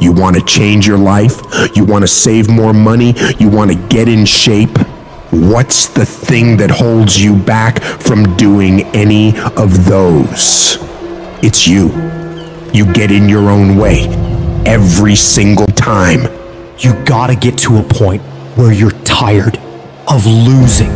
You want to change your life? You want to save more money? You want to get in shape? What's the thing that holds you back from doing any of those? It's you. You get in your own way every single time. You gotta get to a point where you're tired of losing.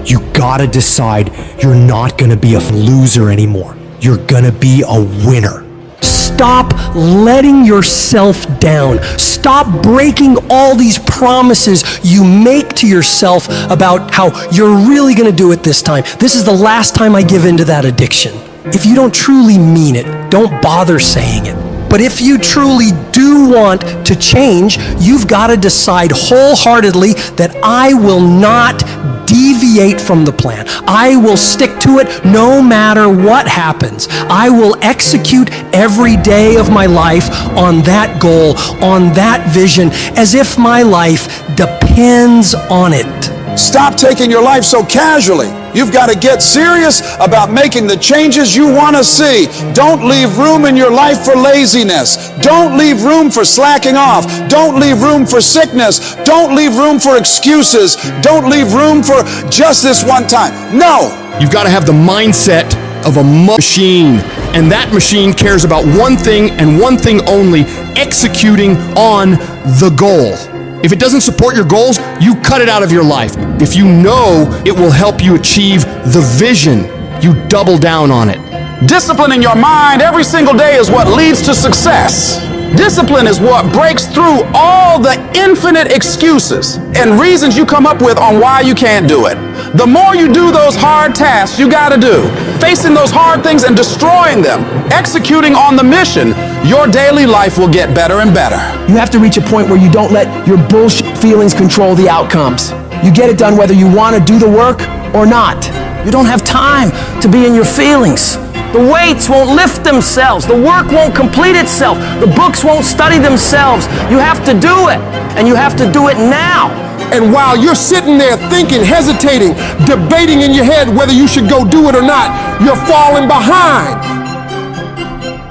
You gotta decide you're not gonna be a loser anymore. You're gonna be a winner. Stop letting yourself down. Stop breaking all these promises you make to yourself about how you're really gonna do it this time. This is the last time I give in to that addiction. If you don't truly mean it, don't bother saying it. But if you truly do want to change, you've got to decide wholeheartedly that I will not deviate from the plan. I will stick to it no matter what happens. I will execute every day of my life on that goal, on that vision, as if my life depends on it. Stop taking your life so casually. You've got to get serious about making the changes you want to see. Don't leave room in your life for laziness. Don't leave room for slacking off. Don't leave room for sickness. Don't leave room for excuses. Don't leave room for just this one time. No! You've got to have the mindset of a machine, and that machine cares about one thing and one thing only: executing on the goal. If it doesn't support your goals, you cut it out of your life. If you know it will help you achieve the vision, you double down on it. Disciplining your mind every single day is what leads to success. Discipline is what breaks through all the infinite excuses and reasons you come up with on why you can't do it. The more you do those hard tasks you gotta do, facing those hard things and destroying them, executing on the mission, your daily life will get better and better. You have to reach a point where you don't let your bullshit feelings control the outcomes. You get it done whether you want to do the work or not. You don't have time to be in your feelings. The weights won't lift themselves. The work won't complete itself. The books won't study themselves. You have to do it, and you have to do it now. And while you're sitting there thinking, hesitating, debating in your head whether you should go do it or not, you're falling behind.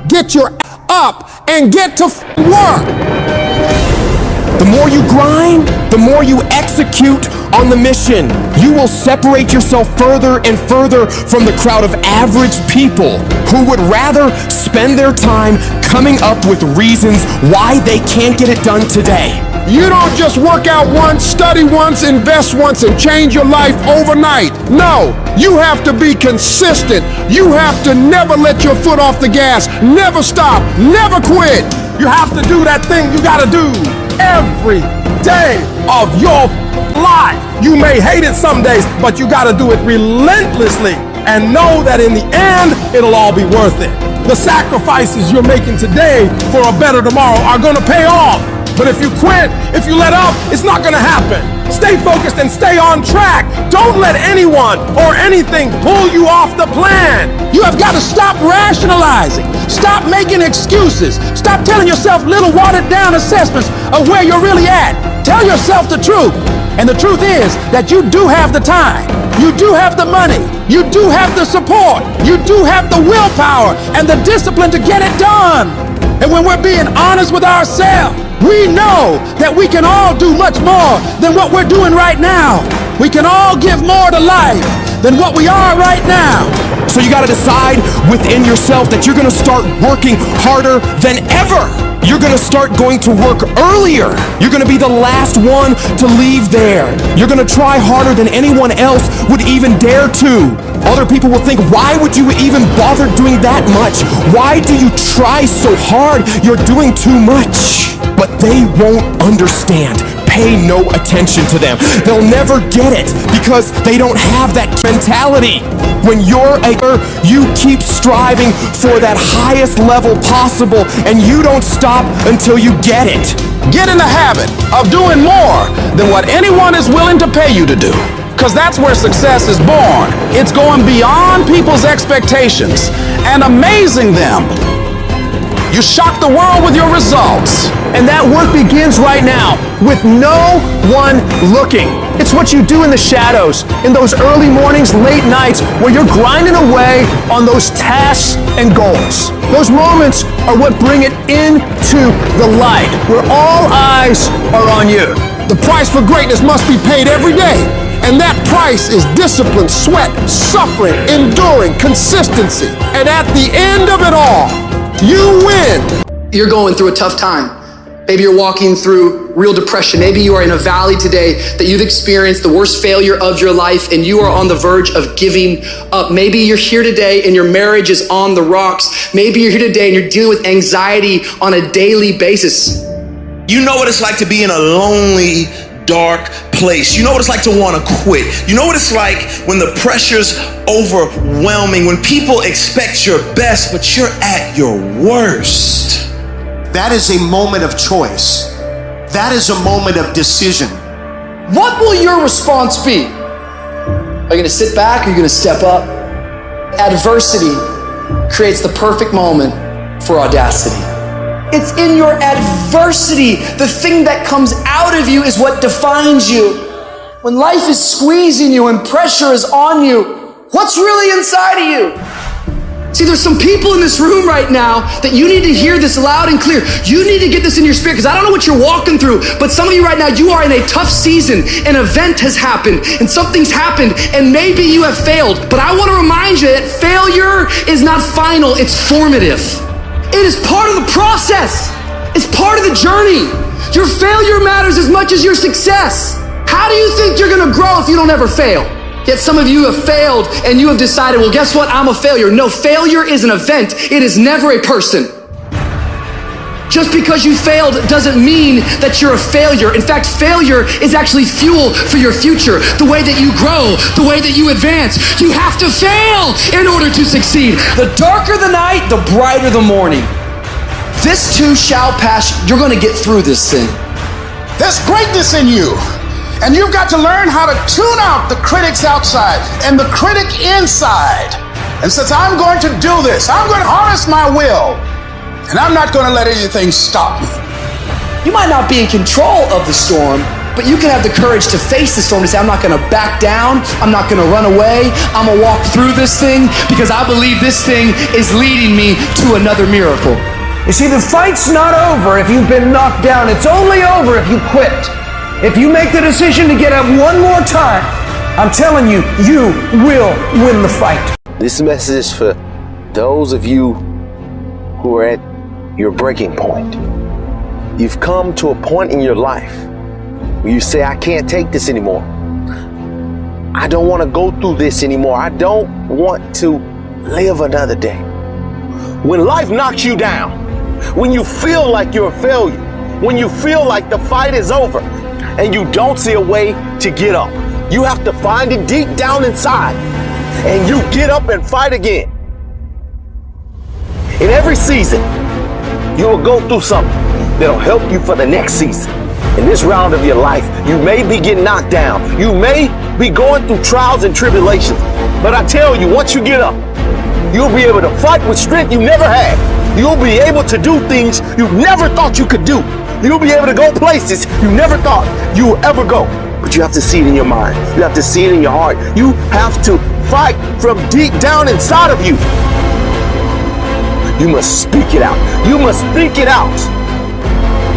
Get your up and get to work. The more you grind, the more you execute on the mission. You will separate yourself further and further from the crowd of average people who would rather spend their time coming up with reasons why they can't get it done today. You don't just work out once, study once, invest once, and change your life overnight. No, you have to be consistent. You have to never let your foot off the gas, never stop, never quit. You have to do that thing you gotta do every day of your life. You may hate it some days, but you gotta do it relentlessly and know that in the end, it'll all be worth it. The sacrifices you're making today for a better tomorrow are gonna pay off. But if you quit, if you let up, it's not gonna happen. Stay focused and stay on track. Don't let anyone or anything pull you off the plan. You have got to stop rationalizing. Stop making excuses. Stop telling yourself little watered down assessments of where you're really at. Tell yourself the truth. And the truth is that you do have the time. You do have the money. You do have the support. You do have the willpower and the discipline to get it done. And when we're being honest with ourselves, we know that we can all do much more than what we're doing right now. We can all give more to life than what we are right now. So you gotta decide within yourself that you're gonna start working harder than ever. You're gonna start going to work earlier. You're gonna be the last one to leave there. You're gonna try harder than anyone else would even dare to. Other people will think, why would you even bother doing that much? Why do you try so hard? You're doing too much. But they won't understand. Pay no attention to them. They'll never get it because they don't have that mentality. When you're you keep striving for that highest level possible, and you don't stop until you get it. Get in the habit of doing more than what anyone is willing to pay you to do. Because that's where success is born. It's going beyond people's expectations and amazing them. You shock the world with your results. And that work begins right now, with no one looking. It's what you do in the shadows, in those early mornings, late nights, where you're grinding away on those tasks and goals. Those moments are what bring it into the light, where all eyes are on you. The price for greatness must be paid every day. And that price is discipline, sweat, suffering, enduring, consistency. And at the end of it all, you win. You're going through a tough time. Maybe you're walking through real depression. Maybe you are in a valley today that you've experienced the worst failure of your life and you are on the verge of giving up. Maybe you're here today and your marriage is on the rocks. Maybe you're here today and you're dealing with anxiety on a daily basis. You know what it's like to be in a lonely, dark place. You know what it's like to want to quit. You know what it's like when the pressure's overwhelming, when people expect your best, but you're at your worst. That is a moment of choice. That is a moment of decision. What will your response be? Are you going to sit back or are you going to step up? Adversity creates the perfect moment for audacity. It's in your adversity. The thing that comes out of you is what defines you. When life is squeezing you and pressure is on you, what's really inside of you? See, there's some people in this room right now that you need to hear this loud and clear. You need to get this in your spirit, because I don't know what you're walking through, but some of you right now, you are in a tough season. An event has happened and something's happened and maybe you have failed. But I want to remind you that failure is not final, it's formative. It is part of the process. It's part of the journey. Your failure matters as much as your success. How do you think you're gonna grow if you don't ever fail? Yet some of you have failed and you have decided, well, guess what? I'm a failure. No, failure is an event. It is never a person. Just because you failed doesn't mean that you're a failure. In fact, failure is actually fuel for your future. The way that you grow, the way that you advance. You have to fail in order to succeed. The darker the night, the brighter the morning. This too shall pass. You're gonna get through this thing. There's greatness in you. And you've got to learn how to tune out the critics outside and the critic inside. And since I'm going to do this, I'm going to harness my will. And I'm not going to let anything stop me. You might not be in control of the storm, but you can have the courage to face the storm and say, I'm not going to back down. I'm not going to run away. I'm going to walk through this thing because I believe this thing is leading me to another miracle. You see, the fight's not over if you've been knocked down. It's only over if you quit. If you make the decision to get up one more time, I'm telling you, you will win the fight. This message is for those of you who are at your breaking point. You've come to a point in your life where you say, I can't take this anymore. I don't want to go through this anymore. I don't want to live another day. When life knocks you down, when you feel like you're a failure, when you feel like the fight is over, and you don't see a way to get up, you have to find it deep down inside, and you get up and fight again. In every season, you will go through something that'll help you for the next season. In this round of your life, you may be getting knocked down. You may be going through trials and tribulations. But I tell you, once you get up, you'll be able to fight with strength you never had. You'll be able to do things you never thought you could do. You'll be able to go places you never thought you would ever go. But you have to see it in your mind. You have to see it in your heart. You have to fight from deep down inside of you. You must speak it out. You must think it out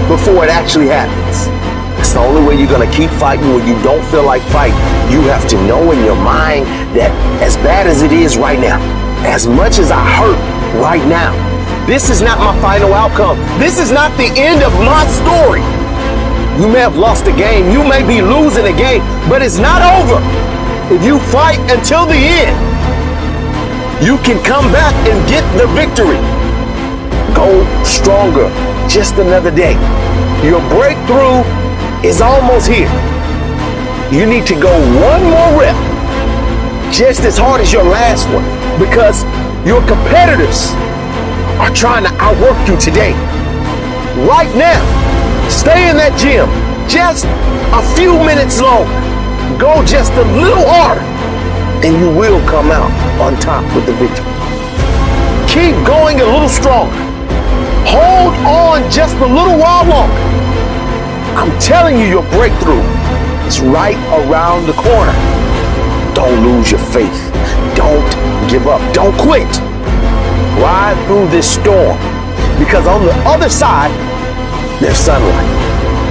before it actually happens. It's the only way you're going to keep fighting when you don't feel like fighting. You have to know in your mind that as bad as it is right now, as much as I hurt right now, this is not my final outcome. This is not the end of my story. You may have lost a game. You may be losing a game, but it's not over. If you fight until the end, you can come back and get the victory. Go stronger. Just another day. Your breakthrough is almost here. You need to go one more rep, just as hard as your last one, because your competitors are trying to outwork you today. Right now, stay in that gym just a few minutes longer. Go just a little harder, and you will come out on top with the victory. Keep going a little stronger. Hold on just a little while longer. I'm telling you, your breakthrough is right around the corner. Don't lose your faith. Don't give up. Don't quit. Ride through this storm, because on the other side, there's sunlight.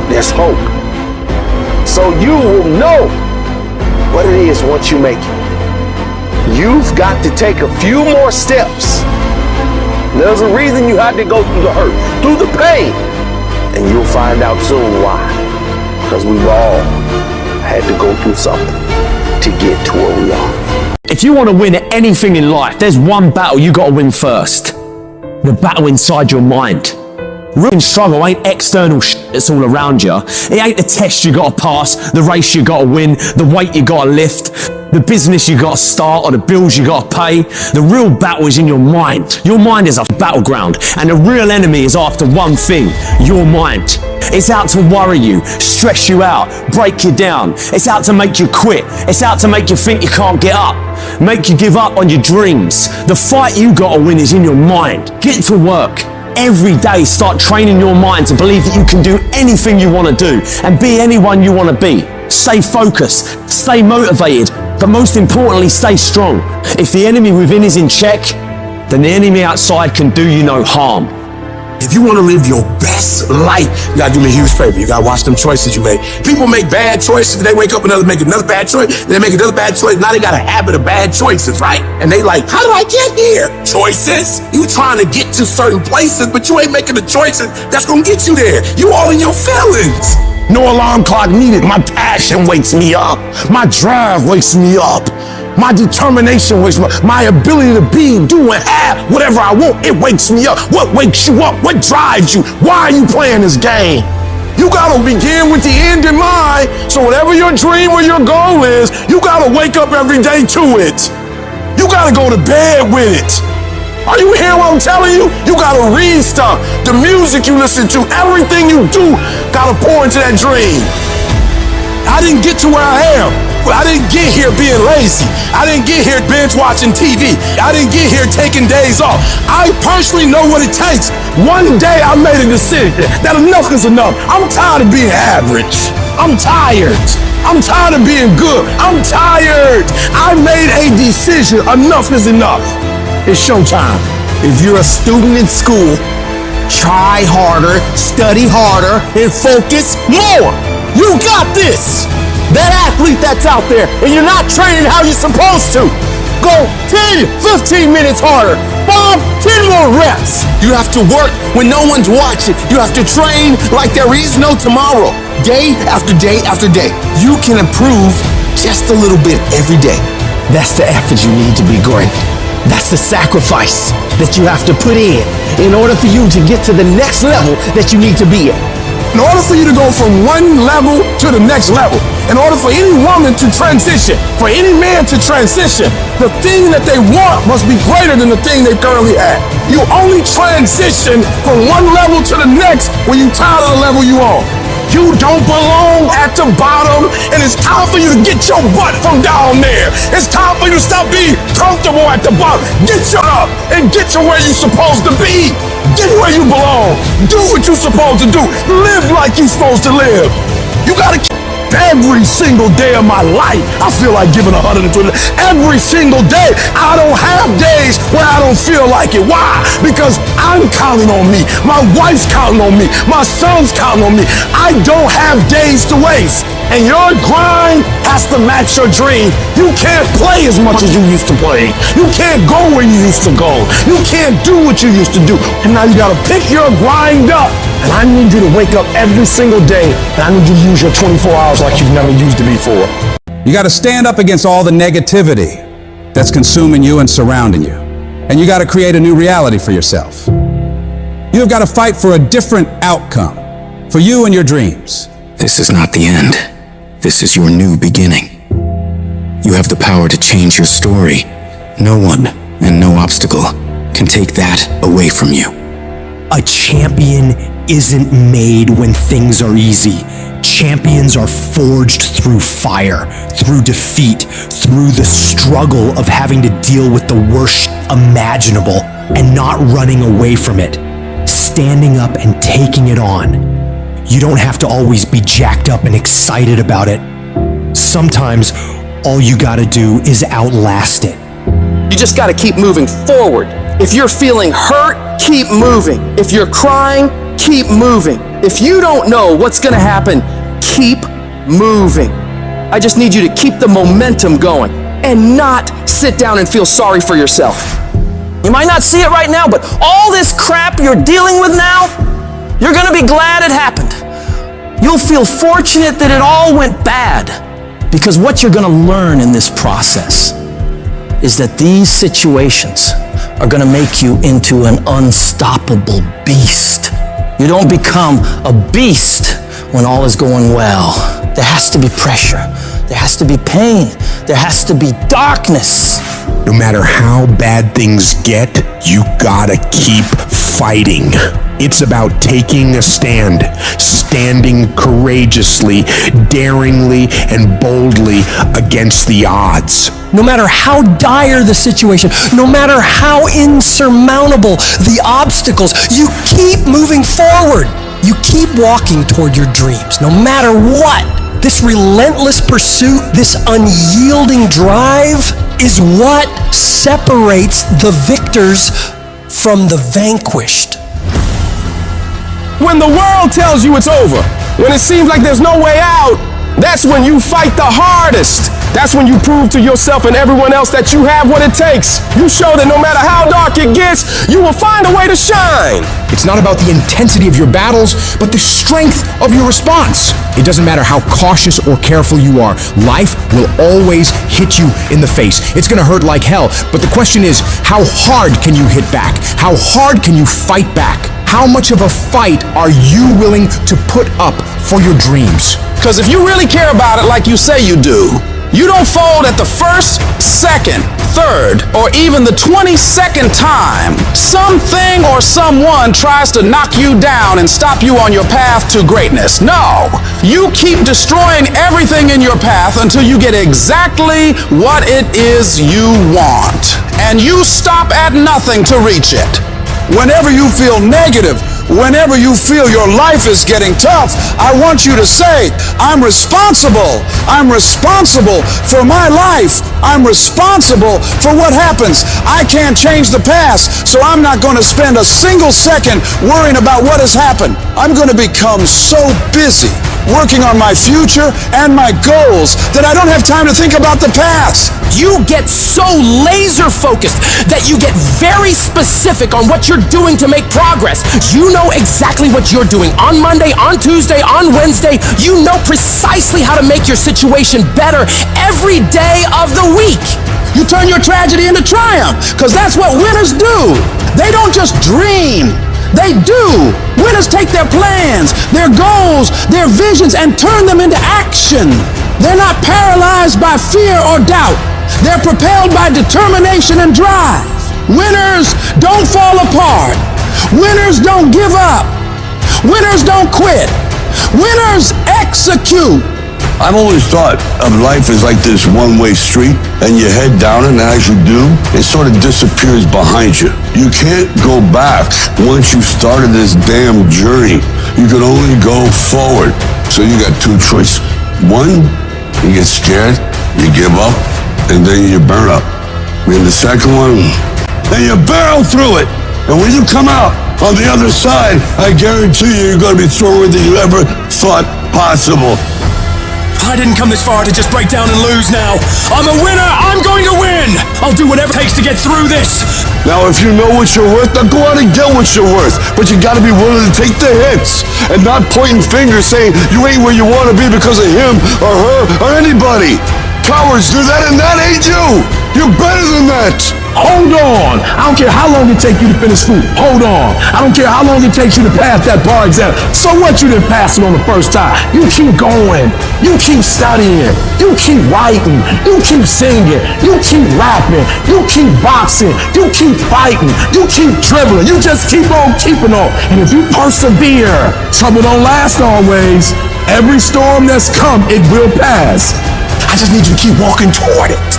There's hope. So you will know what it is once you make it. You've got to take a few more steps. There's a reason you had to go through the hurt, through the pain, and you'll find out soon why. Because we've all had to go through something to get to where we are. If you want to win at anything in life, there's one battle you got to win first. The battle inside your mind. Real struggle ain't external shit that's all around you. It ain't the test you got to pass, the race you got to win, the weight you got to lift, the business you got to start, or the bills you got to pay. The real battle is in your mind. Your mind is a battleground, and the real enemy is after one thing: your mind. It's out to worry you, stress you out, break you down. It's out to make you quit. It's out to make you think you can't get up, make you give up on your dreams. The fight you got to win is in your mind. Get to work. Every day, start training your mind to believe that you can do anything you want to do and be anyone you want to be. Stay focused, stay motivated, but most importantly, stay strong. If the enemy within is in check, then the enemy outside can do you no harm. If you want to live your best life, you gotta do me a huge favor. You gotta watch them choices you make. People make bad choices, they wake up and make another bad choice, they make another bad choice. Now they got a habit of bad choices, right? And they like, how did I get here? Choices. You trying to get to certain places, but you ain't making the choices that's gonna get you there. You all in your feelings. No alarm clock needed. My passion wakes me up. My drive wakes me up. My determination wakes me up. My ability to be, do, and have whatever I want, it wakes me up. What wakes you up? What drives you? Why are you playing this game? You gotta begin with the end in mind. So whatever your dream or your goal is, you gotta wake up every day to it. You gotta go to bed with it. Are you hearing what I'm telling you? You gotta read stuff. The music you listen to, everything you do, gotta pour into that dream. I didn't get to where I am. I didn't get here being lazy. I didn't get here binge watching TV. I didn't get here taking days off. I personally know what it takes. One day I made a decision that enough is enough. I'm tired of being average. I'm tired. I'm tired of being good. I'm tired. I made a decision. Enough is enough. It's showtime. If you're a student in school, try harder, study harder, and focus more. You got this. That athlete that's out there, and you're not training how you're supposed to. Go 10, 15 minutes harder. 5, 10 more reps. You have to work when no one's watching. You have to train like there is no tomorrow. Day after day after day. You can improve just a little bit every day. That's the effort you need to be great. That's the sacrifice that you have to put in order for you to get to the next level that you need to be at. In order for you to go from one level to the next level, in order for any woman to transition, for any man to transition, the thing that they want must be greater than the thing they currently have. You only transition from one level to the next when you're tired of the level you on. You don't belong at the bottom, and it's time for you to get your butt from down there. It's time for you to stop being comfortable at the bottom. Get your up and get to where you're supposed to be. Get where you belong. Do what you're supposed to do. Live like you're supposed to live. You gotta keep every single day of my life. I feel like giving 120. Every single day. I don't have days where I don't feel like it. Why? Because I'm counting on me. My wife's counting on me. My son's counting on me. I don't have days to waste. And your grind has to match your dream. You can't play as much as you used to play. You can't go where you used to go. You can't do what you used to do. And now you gotta pick your grind up. And I need you to wake up every single day, and I need you to use your 24 hours like you've never used it before. You got to stand up against all the negativity that's consuming you and surrounding you. And you got to create a new reality for yourself. You have got to fight for a different outcome for you and your dreams. This is not the end. This is your new beginning. You have the power to change your story. No one and no obstacle can take that away from you. A champion isn't made when things are easy. Champions are forged through fire, through defeat, through the struggle of having to deal with the worst imaginable and not running away from it. standing up and taking it on. You don't have to always be jacked up and excited about it. Sometimes all you gotta do is outlast it. You just gotta keep moving forward. If you're feeling hurt, keep moving. If you're crying, keep moving. If you don't know what's gonna happen, keep moving. I just need you to keep the momentum going and not sit down and feel sorry for yourself. You might not see it right now, but all this crap you're dealing with now, you're gonna be glad it happened. You'll feel fortunate that it all went bad, because what you're gonna learn in this process is that these situations are gonna make you into an unstoppable beast. You don't become a beast when all is going well. There has to be pressure. There has to be pain. There has to be darkness. No matter how bad things get, you gotta keep fighting. It's about taking a stand, standing courageously, daringly, and boldly against the odds. No matter how dire the situation, no matter how insurmountable the obstacles, you keep moving forward. You keep walking toward your dreams, no matter what. This relentless pursuit, this unyielding drive is what separates the victors from the vanquished. When the world tells you it's over, when it seems like there's no way out, that's when you fight the hardest. That's when you prove to yourself and everyone else that you have what it takes. You show that no matter how dark it gets, you will find a way to shine. It's not about the intensity of your battles, but the strength of your response. It doesn't matter how cautious or careful you are. Life will always hit you in the face. It's gonna hurt like hell, but the question is, how hard can you hit back? How hard can you fight back? How much of a fight are you willing to put up for your dreams? Because if you really care about it like you say you do, you don't fold at the first, second, third, or even the 22nd time something or someone tries to knock you down and stop you on your path to greatness. No, you keep destroying everything in your path until you get exactly what it is you want. And you stop at nothing to reach it. Whenever you feel negative, whenever you feel your life is getting tough, I want you to say, I'm responsible. I'm responsible for my life. I'm responsible for what happens. I can't change the past, so I'm not going to spend a single second worrying about what has happened. I'm going to become so busy working on my future and my goals that I don't have time to think about the past. You get so laser focused that you get very specific on what you're doing to make progress. You know exactly what you're doing on Monday, on Tuesday, on Wednesday. You know precisely how to make your situation better every day of the week. You turn your tragedy into triumph, because that's what winners do. They don't just dream. They do. Winners take their plans, their goals, their visions, and turn them into action. They're not paralyzed by fear or doubt. They're propelled by determination and drive. Winners don't fall apart. Winners don't give up. Winners don't quit. Winners execute. I've always thought of life as like this one-way street, and you head down it, and as you do, it sort of disappears behind you. You can't go back once you've started this damn journey. You can only go forward. So you got two choices. One, you get scared, you give up, and then you burn up. And the second one, then you barrel through it. And when you come out on the other side, I guarantee you, you're going to be stronger than you ever thought possible. I didn't come this far to just break down and lose now. I'm a winner. I'm going to win. I'll do whatever it takes to get through this. Now, if you know what you're worth, then go out and get what you're worth. But you got to be willing to take the hits and not pointing fingers saying you ain't where you want to be because of him or her or anybody. Cowards do that, and that ain't you. You're better than that. Hold on. I don't care how long it takes you to finish school. Hold on. I don't care how long it takes you to pass that bar exam. So what, you didn't pass it on the first time? You keep going. You keep studying. You keep writing. You keep singing. You keep rapping. You keep boxing. You keep fighting. You keep dribbling. You just keep on keeping on. And if you persevere, trouble don't last always. Every storm that's come, it will pass. I just need you to keep walking toward it.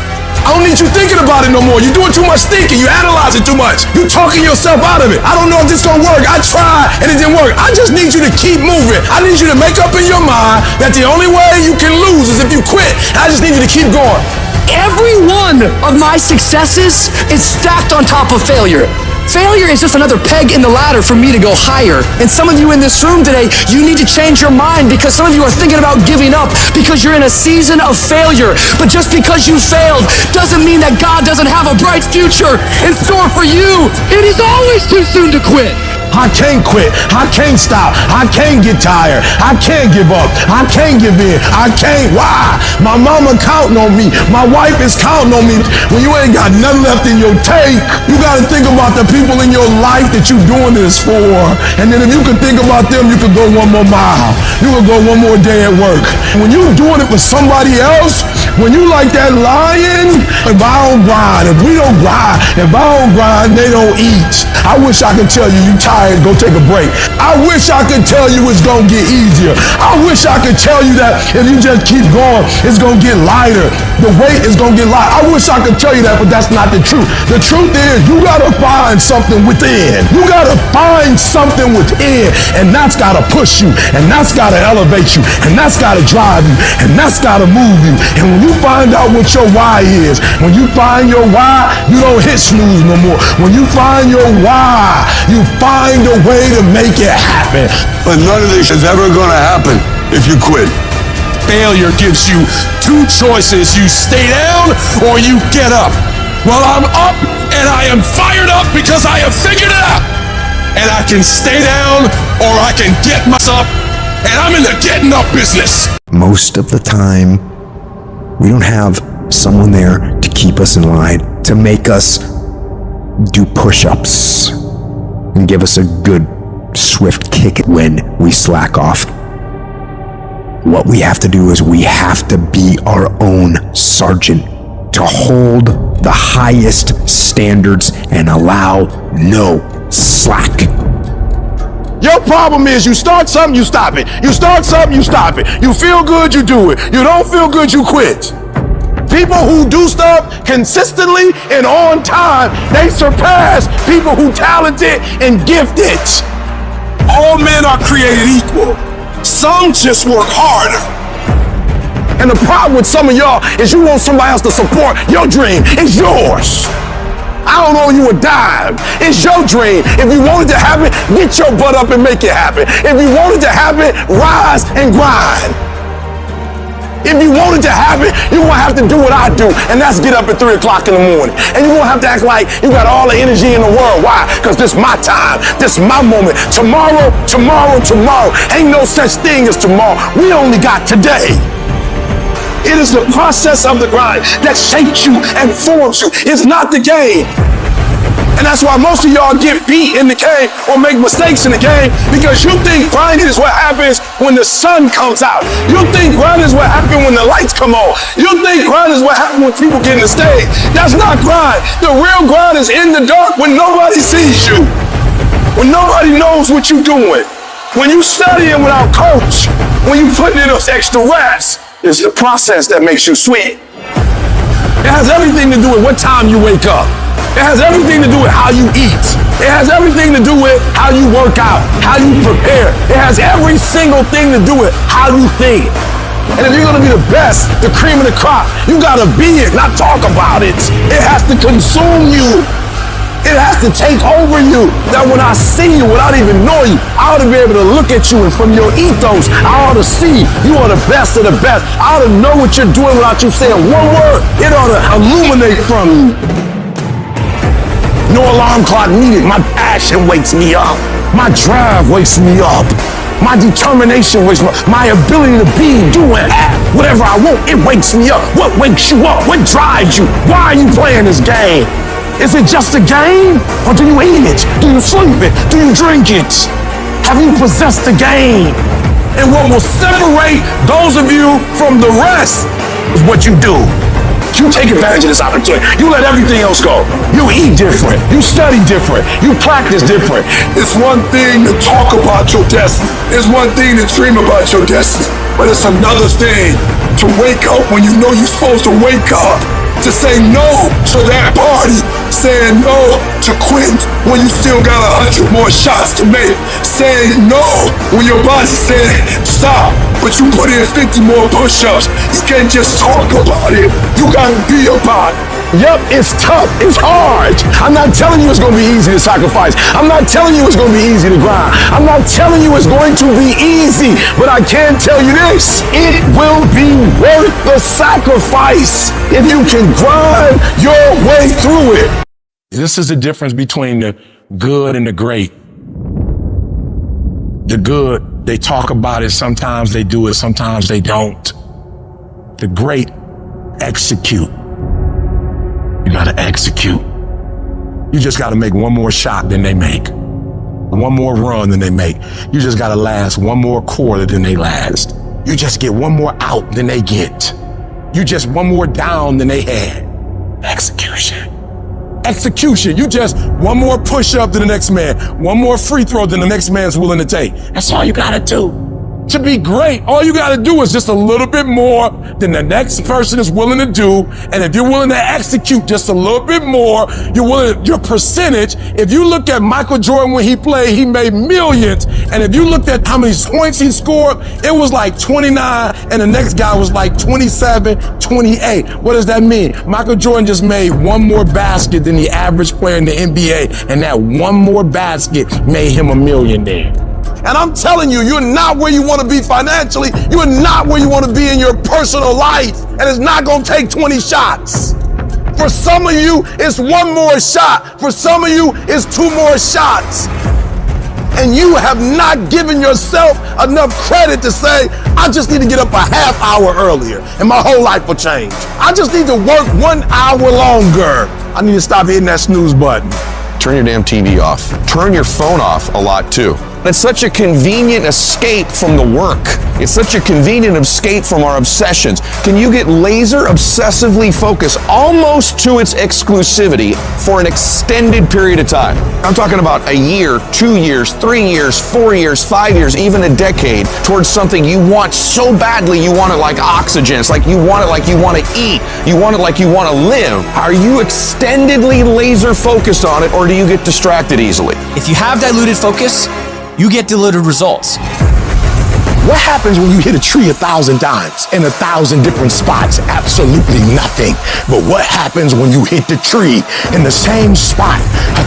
I don't need you thinking about it no more. You're doing too much thinking. You analyze it too much. You're talking yourself out of it. I don't know if this gonna work. I tried and it didn't work. I just need you to keep moving. I need you to make up in your mind that the only way you can lose is if you quit. I just need you to keep going. Every one of my successes is stacked on top of failure. Failure is just another peg in the ladder for me to go higher. And some of you in this room today, you need to change your mind because some of you are thinking about giving up because you're in a season of failure. But just because you failed doesn't mean that God doesn't have a bright future in store for you. It is always too soon to quit. I can't quit. I can't stop. I can't get tired. I can't give up. I can't give in. I can't. Why? My mama counting on me. My wife is counting on me. When you ain't got nothing left in your tank, you got to think about the people in your life that you're doing this for. And then if you can think about them, you can go one more mile. You can go one more day at work. When you're doing it for somebody else, when you like that lion, if I don't grind, if we don't grind, if I don't grind, they don't eat. I wish I could tell you tired, go take a break. I wish I could tell you it's gonna get easier. I wish I could tell you that if you just keep going, it's gonna get lighter. The weight is gonna get lighter. I wish I could tell you that, but that's not the truth. The truth is you gotta find something within. You gotta find something within, and that's gotta push you, and that's gotta elevate you, and that's gotta drive you, and that's gotta move you. And when you find out what your why is, when you find your why, you don't hit snooze no more. When you find your why, you find a way to make it happen. But none of this is ever gonna happen if you quit. Failure gives you two choices. You stay down or you get up. Well, I'm up and I am fired up because I have figured it out. And I can stay down or I can get myself up, and I'm in the getting up business. Most of the time, we don't have someone there to keep us in line, to make us do push-ups and give us a good, swift kick when we slack off. What we have to do is we have to be our own sergeant, to hold the highest standards and allow no slack. Your problem is you start something, you stop it. You start something, you stop it. You feel good, you do it. You don't feel good, you quit. People who do stuff consistently and on time, they surpass people who talented and gifted. All men are created equal. Some just work harder. And the problem with some of y'all is you want somebody else to support your dream. It's yours. I don't owe you a dime. It's your dream. If you want it to happen, get your butt up and make it happen. If you want it to happen, rise and grind. If you want it to happen, you're gonna have to do what I do, and that's get up at 3 o'clock in the morning. And you're gonna have to act like you got all the energy in the world. Why? Because this is my time. This is my moment. Tomorrow. Ain't no such thing as tomorrow. We only got today. It is the process of the grind that shapes you and forms you. It's not the game. And that's why most of y'all get beat in the game or make mistakes in the game, because you think grinding is what happens when the sun comes out. You think grinding is what happens when the lights come on. You think grinding is what happens when people get in the stage. That's not grind. The real grind is in the dark when nobody sees you, when nobody knows what you're doing, when you studying without coach, when you putting in those extra reps. It's the process that makes you sweat. It has everything to do with what time you wake up. It has everything to do with how you eat. It has everything to do with how you work out, how you prepare. It has every single thing to do with how you think. And if you're gonna be the best, the cream of the crop, you gotta be it, not talk about it. It has to consume you. It has to take over you. That when I see you, without even knowing you, I ought to be able to look at you, and from your ethos, I ought to see you are the best of the best. I ought to know what you're doing without you saying one word. It ought to illuminate from you. No alarm clock needed. My passion wakes me up. My drive wakes me up. My determination wakes me up. My ability to be, do, and have whatever I want, it wakes me up. What wakes you up? What drives you? Why are you playing this game? Is it just a game? Or do you eat it? Do you sleep it? Do you drink it? Have you possessed the game? And what will separate those of you from the rest is what you do. You take advantage of this opportunity. You let everything else go. You eat different. You study different. You practice different. It's one thing to talk about your destiny. It's one thing to dream about your destiny. But it's another thing to wake up when you know you're supposed to wake up. to say no to that party, saying no to quit when you still got 100 more shots to make, saying no when your body said stop, but you put in 50 more push-ups. You can't just talk about it, you gotta be about it. Yep, it's tough, it's hard. I'm not telling you it's gonna be easy to sacrifice. I'm not telling you it's gonna be easy to grind. I'm not telling you it's going to be easy, but I can tell you this, it will be worth the sacrifice if you can grind your way through it. This is the difference between the good and the great. The good, they talk about it, sometimes they do it, sometimes they don't. The great execute. You gotta execute. You just gotta make one more shot than they make. One more run than they make. You just gotta last one more quarter than they last. You just get one more out than they get. You just one more down than they had. Execution. Execution. You just one more push up than the next man. One more free throw than the next man's willing to take. That's all you gotta do. To be great, all you gotta do is just a little bit more than the next person is willing to do. And if you're willing to execute just a little bit more, your percentage, if you look at Michael Jordan when he played, he made millions. And if you looked at how many points he scored, it was like 29 and the next guy was like 27, 28. What does that mean? Michael Jordan just made one more basket than the average player in the NBA, and that one more basket made him a millionaire. And I'm telling you, you're not where you want to be financially. You're not where you want to be in your personal life. And it's not going to take 20 shots. For some of you, it's one more shot. For some of you, it's two more shots. And you have not given yourself enough credit to say, I just need to get up a half hour earlier and my whole life will change. I just need to work 1 hour longer. I need to stop hitting that snooze button. Turn your damn TV off. Turn your phone off a lot too. It's such a convenient escape from the work. It's such a convenient escape from our obsessions. Can you get laser obsessively focused almost to its exclusivity for an extended period of time? I'm talking about a year, 2 years, 3 years, 4 years, 5 years, even a decade towards something you want so badly you want it like oxygen. It's like you want it like you want to eat. You want it like you want to live. Are you extendedly laser focused on it, or do you get distracted easily? If you have diluted focus, you get diluted results. What happens when you hit a tree 1,000 times in 1,000 different spots? Absolutely nothing. But what happens when you hit the tree in the same spot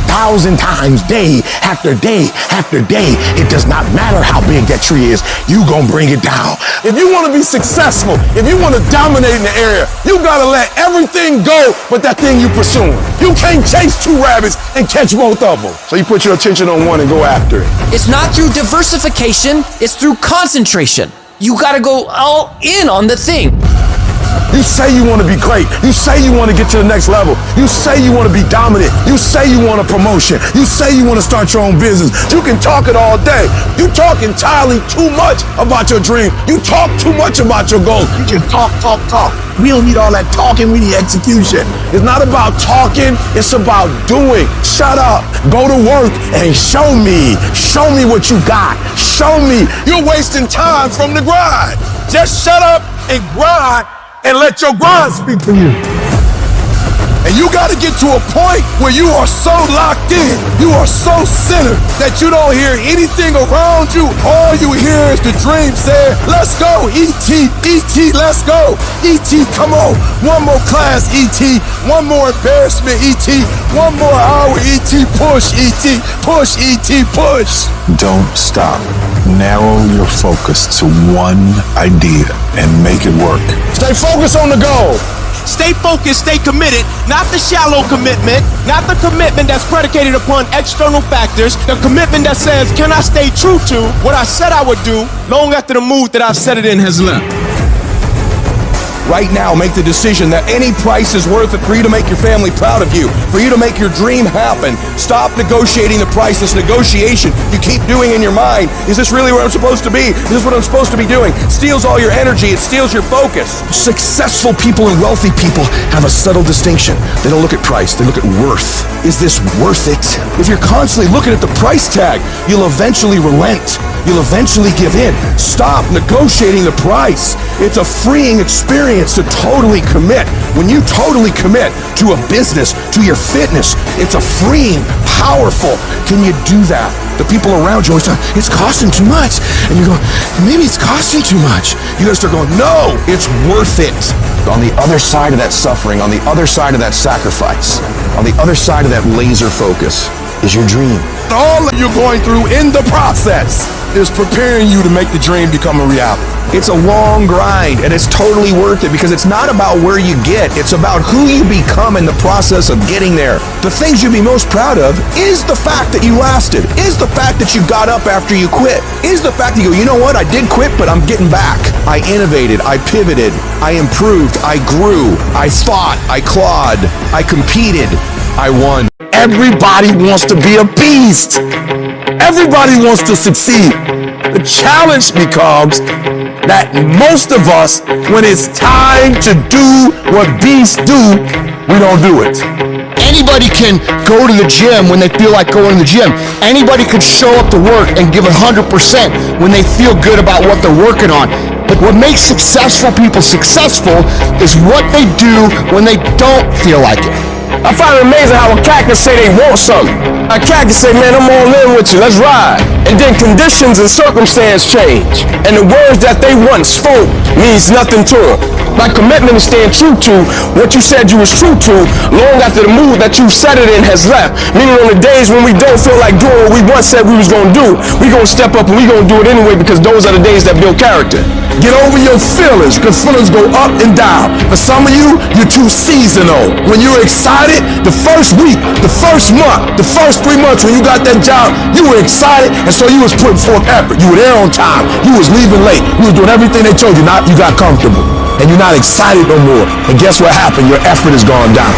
1,000 times, day after day after day? It does not matter how big that tree is, you gonna bring it down. If you wanna be successful, if you wanna dominate in the area, you gotta let everything go but that thing you pursuing. You can't chase two rabbits and catch both of them. So you put your attention on one and go after it. It's not through diversification, it's through concentration. You gotta go all in on the thing. You say you want to be great. You say you want to get to the next level. You say you want to be dominant. You say you want a promotion. You say you want to start your own business. You can talk it all day. You talk entirely too much about your dream. You talk too much about your goals. You just talk. We don't need all that talking. We need execution. It's not about talking. It's about doing. Shut up. Go to work and show me. Show me what you got. Show me. You're wasting time from the grind. Just shut up and grind and let your grind speak for you. And you gotta get to a point where you are so locked in, you are so centered that you don't hear anything around you. All you hear is the dream saying, let's go, E.T., E.T., let's go. E.T., come on. One more class, E.T., one more embarrassment, E.T., one more hour, E.T., push, E.T., push, E.T., push. Don't stop. Narrow your focus to one idea and make it work. Stay focused on the goal. Stay focused, stay committed, not the shallow commitment, not the commitment that's predicated upon external factors, the commitment that says, can I stay true to what I said I would do long after the mood that I've set it in has left? Right now, make the decision that any price is worth it for you to make your family proud of you, for you to make your dream happen. Stop negotiating the price. This negotiation you keep doing in your mind. Is this really where I'm supposed to be? Is this what I'm supposed to be doing? It steals all your energy. It steals your focus. Successful people and wealthy people have a subtle distinction. They don't look at price. They look at worth. Is this worth it? If you're constantly looking at the price tag, you'll eventually relent. You'll eventually give in. Stop negotiating the price. It's a freeing experience to totally commit. When you totally commit to a business, to your fitness, it's a freeing, powerful. Can you do that? The people around you always say, it's costing too much. And you go, maybe it's costing too much. You gotta start going, no, it's worth it. On the other side of that suffering, on the other side of that sacrifice, on the other side of that laser focus is your dream. All that you're going through in the process is preparing you to make the dream become a reality. It's a long grind, and it's totally worth it because it's not about where you get, it's about who you become in the process of getting there. The things you'd be most proud of is the fact that you lasted, is the fact that you got up after you quit, is the fact that you go, you know what, I did quit, but I'm getting back. I innovated, I pivoted, I improved, I grew, I fought, I clawed, I competed, I won. Everybody wants to be a beast. Everybody wants to succeed. The challenge becomes that most of us, when it's time to do what beasts do, we don't do it. Anybody can go to the gym when they feel like going to the gym. Anybody can show up to work and give 100% when they feel good about what they're working on. But what makes successful people successful is what they do when they don't feel like it. I find it amazing how a cat can say they want something. A cat can say, man, I'm all in with you, let's ride. And then conditions and circumstance change. And the words that they once spoke means nothing to them. Like commitment is staying true to what you said you was true to long after the mood that you set it in has left. Meaning on the days when we don't feel like doing what we once said we was going to do, we going to step up and we going to do it anyway because those are the days that build character. Get over your feelings, because feelings go up and down. For some of you, you're too seasonal. When you're excited, the first week, the first month, the first 3 months when you got that job, you were excited, and so you was putting forth effort. You were there on time. You was leaving late. You was doing everything they told you. Now you got comfortable, and you're not excited no more. And guess what happened? Your effort has gone down.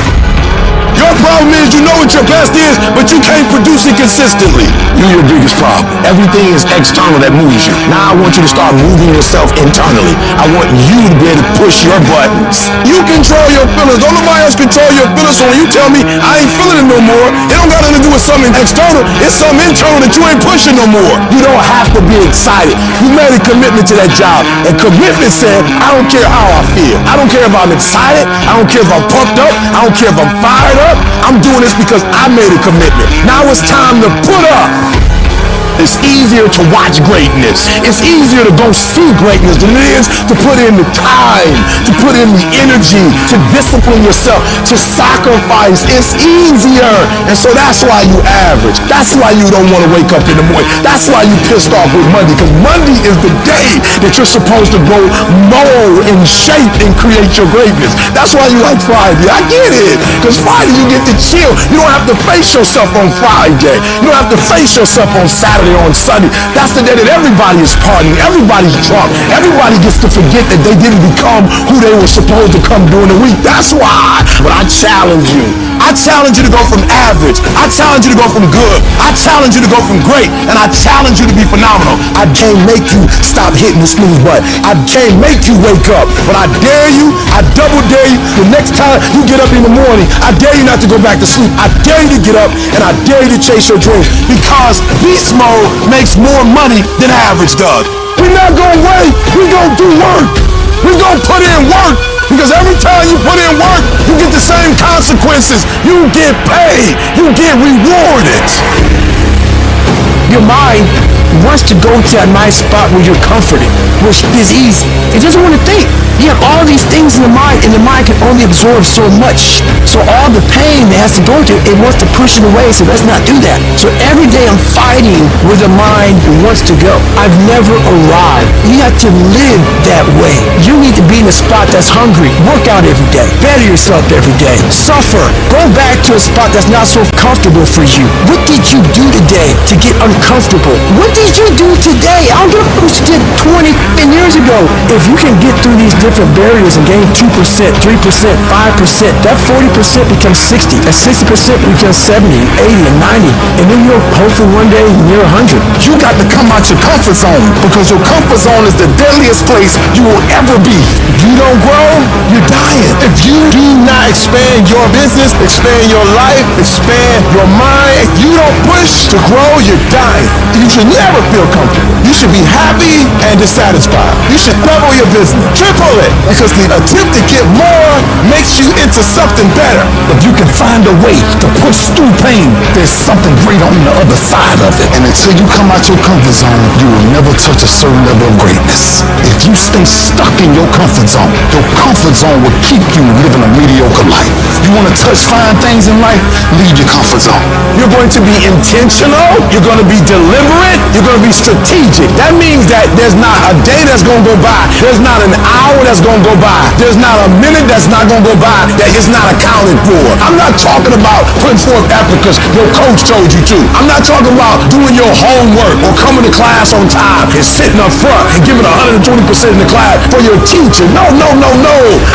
Your problem is you know what your best is, but you can't produce it consistently. You're your biggest problem. Everything is external that moves you. Now I want you to start moving yourself internally. I want you to be able to push your buttons. You control your feelings. Don't nobody else control your feelings. So when you tell me I ain't feeling it no more, it don't got nothing to do with something external. It's something internal that you ain't pushing no more. You don't have to be excited. You made a commitment to that job. And commitment said, I don't care how I feel. I don't care if I'm excited. I don't care if I'm pumped up. I don't care if I'm fired up. I'm doing this because I made a commitment. Now it's time to put up. It's easier to watch greatness. It's easier to go see greatness than it is to put in the time, to put in the energy, to discipline yourself, to sacrifice. It's easier. And so that's why you average. That's why you don't want to wake up in the morning. That's why you pissed off with Monday, because Monday is the day that you're supposed to go mold and shape and create your greatness. That's why you like Friday. I get it. Because Friday you get to chill. You don't have to face yourself on Friday. You don't have to face yourself on Saturday, on Sunday. That's the day that everybody is partying, everybody's drunk, everybody gets to forget that they didn't become who they were supposed to come during the week. That's why. But I challenge you. I challenge you to go from average. I challenge you to go from good. I challenge you to go from great. And I challenge you to be phenomenal. I can't make you stop hitting the snooze button. I can't make you wake up. But I dare you, I double dare you, the next time you get up in the morning, I dare you not to go back to sleep. I dare you to get up, and I dare you to chase your dreams. Because beast mode makes more money than average does. We're not gonna wait. We're gonna do work. We're gonna put in work. Because every time you put in work, you get the same consequences. You get paid. You get rewarded. Your mind wants to go to a nice spot where you're comforted, which is easy. It doesn't want to think. You have all these things in the mind, and the mind can only absorb so much. So all the pain it has to go through, it wants to push it away, so let's not do that. So every day I'm fighting where the mind wants to go. I've never arrived. You have to live that way. You need to be in a spot that's hungry. Work out every day. Better yourself every day. Suffer. Go back to a spot that's not so comfortable for you. What did you do today to get uncomfortable? What did you do today? I don't give a what you did 20 years ago. If you can get through these different barriers and gain 2%, 3%, 5%, that 40% becomes 60. That 60% becomes 70, 80, and 90. And then you'll hopefully one day near 100. You got to come out your comfort zone, because your comfort zone is the deadliest place you will ever be. If you don't grow, you're dying. If you do not expand your business, expand your life, expand your mind, if you don't push to grow, you're dying. You should never feel comfortable. You should be happy and satisfied. You should double your business, triple it, because the attempt to get more makes you into something better. If you can find a way to push through pain, there's something great on the other side of it. And until you come out your comfort zone, you will never touch a certain level of greatness. If you stay stuck in your comfort zone will keep you living a mediocre life. You want to touch fine things in life? Leave your comfort zone. You're going to be intentional, you're going to be deliberate, you're going to be strategic. That means that there's not a day that's going to go by, there's not an hour that's going to go by, there's not a minute that's not going to go by that is not accounted for. I'm not talking about putting forth effort because your coach told you to. I'm not talking about doing your homework or coming to class on time and sitting up front and giving 120% in the class for your teacher. No.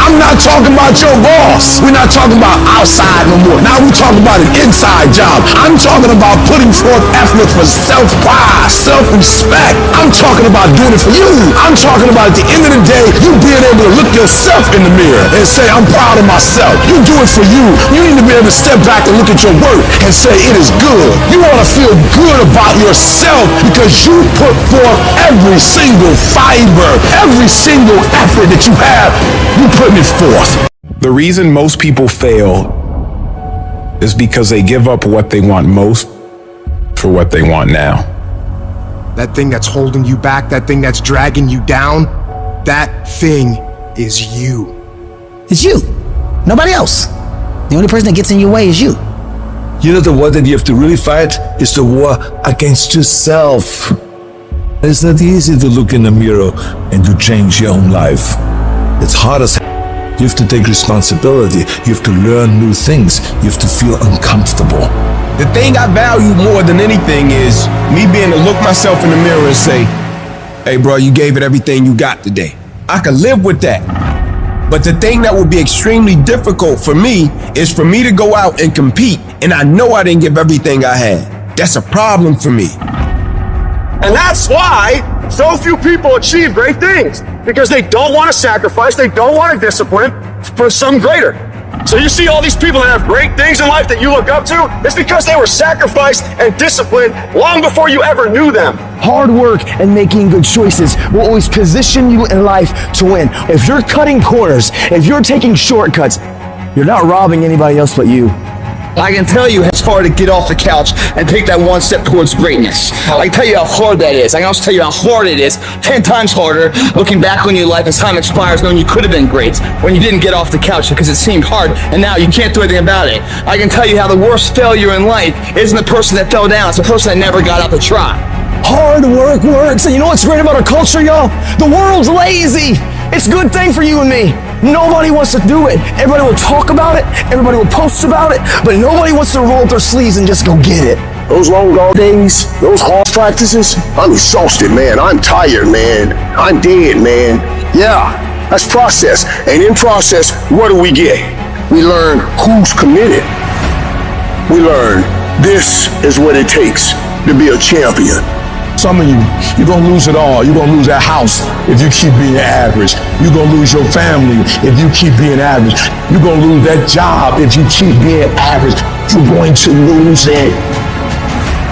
I'm not talking about your boss. We're not talking about outside no more. Now we're talking about an inside job. I'm talking about putting forth effort for self-pride, self-respect. I'm talking about doing it for you. I'm talking about at the end of the day, you being able to look yourself in the mirror and say, I'm proud of myself. You do it for you. You need to be able to step back and look at your work and say, it is good. You want to feel good about yourself because you put forth every single fiber, every single effort that you have, you putting it forth. The reason most people fail is because they give up what they want most for what they want now. That thing that's holding you back, that thing that's dragging you down, that thing is you. It's you. Nobody else. The only person that gets in your way is you. You know, the war that you have to really fight is the war against yourself. It's not easy to look in the mirror and to change your own life. It's hard as hell. You have to take responsibility. You have to learn new things. You have to feel uncomfortable. The thing I value more than anything is me being able to look myself in the mirror and say, hey bro, you gave it everything you got today. I can live with that. But the thing that would be extremely difficult for me is for me to go out and compete and I know I didn't give everything I had. That's a problem for me. And that's why so few people achieve great things, because they don't want to sacrifice, they don't want to discipline for some greater. So you see all these people that have great things in life that you look up to, it's because they were sacrificed and disciplined long before you ever knew them. Hard work and making good choices will always position you in life to win. If you're cutting corners, if you're taking shortcuts, you're not robbing anybody else but you. I can tell you it's hard to get off the couch and take that one step towards greatness. I can tell you how hard that is. I can also tell you how hard it is, 10 times harder, looking back on your life as time expires, knowing you could have been great when you didn't get off the couch because it seemed hard and now you can't do anything about it. I can tell you how the worst failure in life isn't the person that fell down, it's the person that never got up to try. Hard work works, and you know what's great about our culture, y'all? The world's lazy. It's a good thing for you and me. Nobody wants to do it. Everybody will talk about it, everybody will post about it, but nobody wants to roll up their sleeves and just go get it. Those long guard days, those hard practices, I'm exhausted, man. I'm tired, man. I'm dead, man. Yeah, that's process. And in process, what do we get? We learn who's committed. We learn this is what it takes to be a champion. Some of you're gonna lose it all. You're gonna lose that house if you keep being average. You're gonna lose your family if you keep being average. You're gonna lose that job if you keep being average. You're going to lose it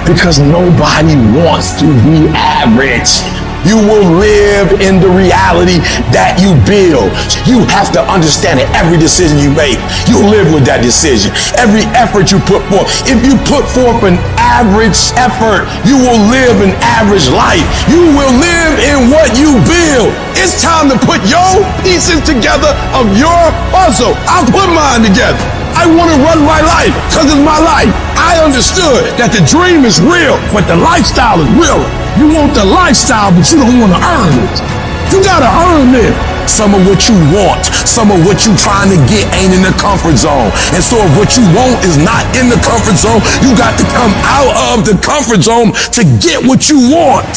because nobody wants to be average. You will live in the reality that you build. You have to understand that every decision you make, you live with that decision. Every effort you put forth. If you put forth an average effort, you will live an average life. You will live in what you build. It's time to put your pieces together of your puzzle. I'll put mine together. I want to run my life because it's my life. I understood that the dream is real, but the lifestyle is real. You want the lifestyle, but you don't want to earn it. You got to earn it. Some of what you want, some of what you trying to get ain't in the comfort zone. And so if what you want is not in the comfort zone, you got to come out of the comfort zone to get what you want.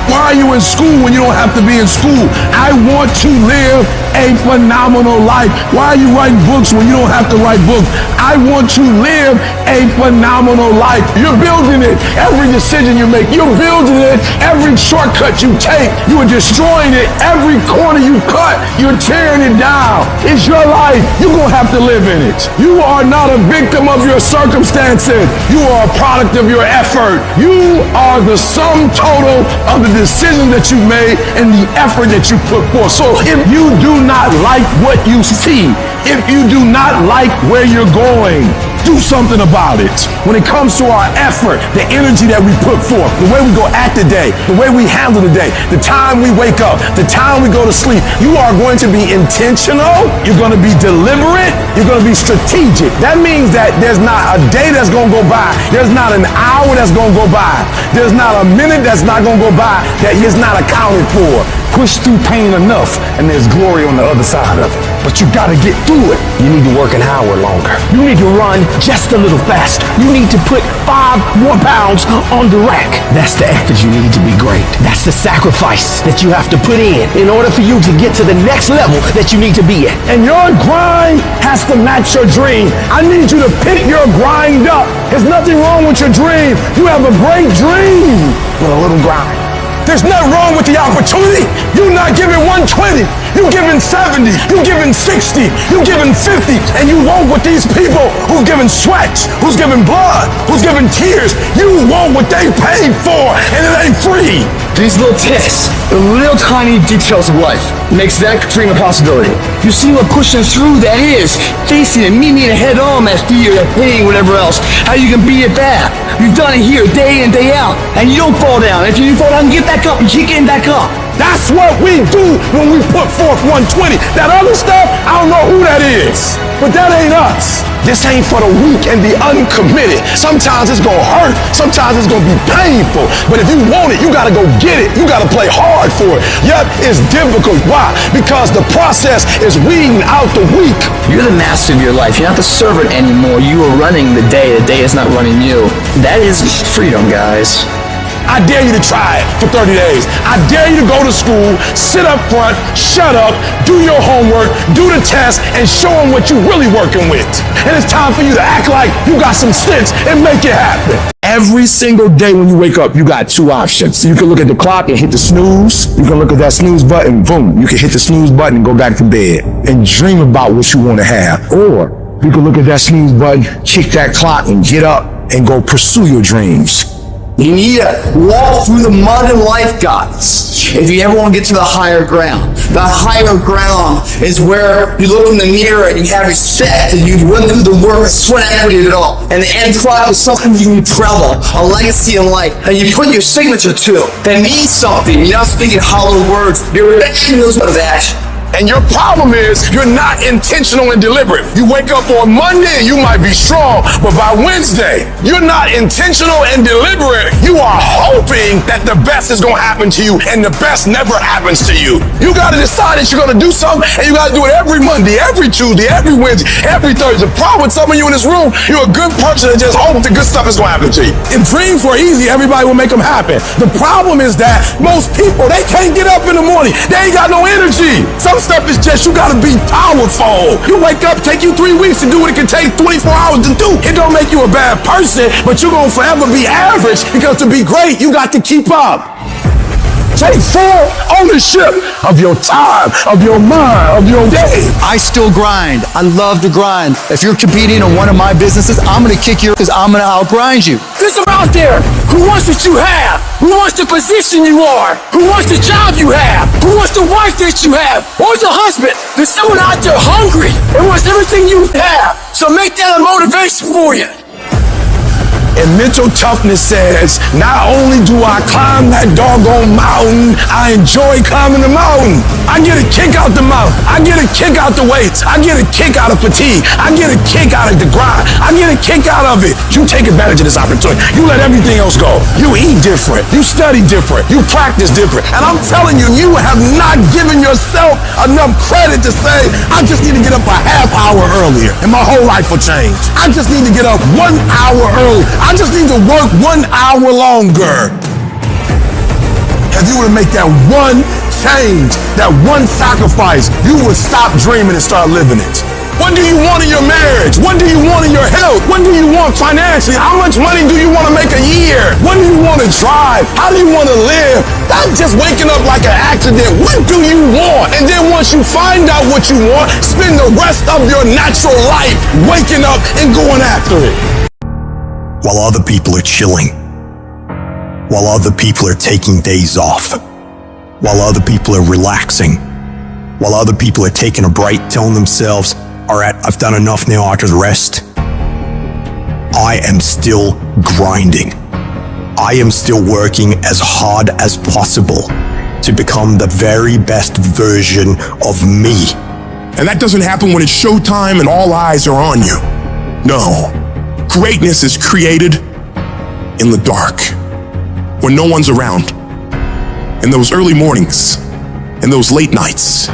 Why are you in school when you don't have to be in school? I want to live a phenomenal life. Why are you writing books when you don't have to write books? I want to live a phenomenal life. You're building it. Every decision you make, you're building it. Every shortcut you take, you are destroying it. Every corner you cut, you're tearing it down. It's your life. You're going to have to live in it. You are not a victim of your circumstances. You are a product of your effort. You are the sum total of the decisions that you made and the effort that you put forth. So if you do not like what you see, if you do not like where you're going, do something about it. When it comes to our effort, the energy that we put forth, the way we go at the day, the way we handle the day, the time we wake up, the time we go to sleep, you are going to be intentional, you're going to be deliberate, you're going to be strategic. That means that there's not a day that's going to go by, there's not an hour that's going to go by, there's not a minute that's not going to go by that is not accounted for. Push through pain enough, and there's glory on the other side of it. But you gotta get through it. You need to work an hour longer. You need to run just a little faster. You need to put 5 more pounds on the rack. That's the effort you need to be great. That's the sacrifice that you have to put in order for you to get to the next level that you need to be at. And your grind has to match your dream. I need you to pick your grind up. There's nothing wrong with your dream. You have a great dream with a little grind. There's nothing wrong with the opportunity. You're not giving 120. You're giving 70. You're giving 60. You're giving 50. And you walk with these people who's giving sweat, who's giving blood, who's giving tears. You want what they paid for, and it ain't free. These little tests, the little tiny details of life, makes that dream a possibility. You see what pushing through that is, facing it, meeting it head on, that fear, that pain, whatever else, how you can beat it back. You've done it here day in, day out, and you don't fall down. If you fall down, get back up, you keep getting back up. That's what we do when we put forth 120. That other stuff, I don't know who that is, but that ain't us. This ain't for the weak and the uncommitted. Sometimes it's gonna hurt, sometimes it's gonna be painful, but if you want it, you gotta go get it. You gotta play hard for it. Yep, it's difficult. Why? Because the process is weeding out the weak. You're the master of your life. You're not the servant anymore. You are running the day is not running you. That is freedom, guys. I dare you to try it for 30 days. I dare you to go to school, sit up front, shut up, do your homework, do the test, and show them what you're really working with. And it's time for you to act like you got some sense and make it happen. Every single day when you wake up, you got 2 options. You can look at the clock and hit the snooze. You can look at that snooze button, boom. You can hit the snooze button and go back to bed and dream about what you want to have. Or you can look at that snooze button, kick that clock, and get up and go pursue your dreams. You need to walk through the mud in life, guys, if you ever want to get to the higher ground. The higher ground is where you look in the mirror and you have respect and you run through the work, sweat equity at it all. And the end product is something you can be proud of, a legacy in life, and you put your signature to. That means something. You're not speaking hollow words. You're action those words of action. And your problem is you're not intentional and deliberate. You wake up on Monday and you might be strong, but by Wednesday, you're not intentional and deliberate. You are hoping that the best is going to happen to you, and the best never happens to you. You got to decide that you're going to do something, and you got to do it every Monday, every Tuesday, every Wednesday, every Thursday. The problem with some of you in this room, you're a good person that just hopes the good stuff is going to happen to you. If dreams were easy, everybody would make them happen. The problem is that most people, they can't get up in the morning. They ain't got no energy. Some stuff is just, you gotta be powerful. You wake up, take you 3 weeks to do what it can take 24 hours to do. It don't make you a bad person, but you're gonna forever be average, because to be great, you got to keep up. Take full ownership of your time, of your mind, of your day. I still grind. I love to grind. If you're competing in one of my businesses, I'm gonna kick you because I'm gonna outgrind you. There's some out there who wants what you have, who wants the position you are, who wants the job you have, who wants the wife that you have, or the husband. There's someone out there hungry and wants everything you have. So make that a motivation for you. And mental toughness says, not only do I climb that doggone mountain, I enjoy climbing the mountain. I get a kick out the mountain. I get a kick out the weights. I get a kick out of fatigue. I get a kick out of the grind. I get a kick out of it. You take advantage of this opportunity. You let everything else go. You eat different. You study different. You practice different. And I'm telling you, you have not given yourself enough credit to say, I just need to get up a half hour earlier and my whole life will change. I just need to get up 1 hour early. I just need to work 1 hour longer. If you were to make that one change, that one sacrifice, you would stop dreaming and start living it. What do you want in your marriage? What do you want in your health? What do you want financially? How much money do you want to make a year? What do you want to drive? How do you want to live? Not just waking up like an accident. What do you want? And then once you find out what you want, spend the rest of your natural life waking up and going after it. While other people are chilling, while other people are taking days off, while other people are relaxing, while other people are taking a break, telling themselves, all right, I've done enough now, I can rest. I am still grinding. I am still working as hard as possible to become the very best version of me. And that doesn't happen when it's showtime and all eyes are on you. No. Greatness is created in the dark, when no one's around. In those early mornings, in those late nights,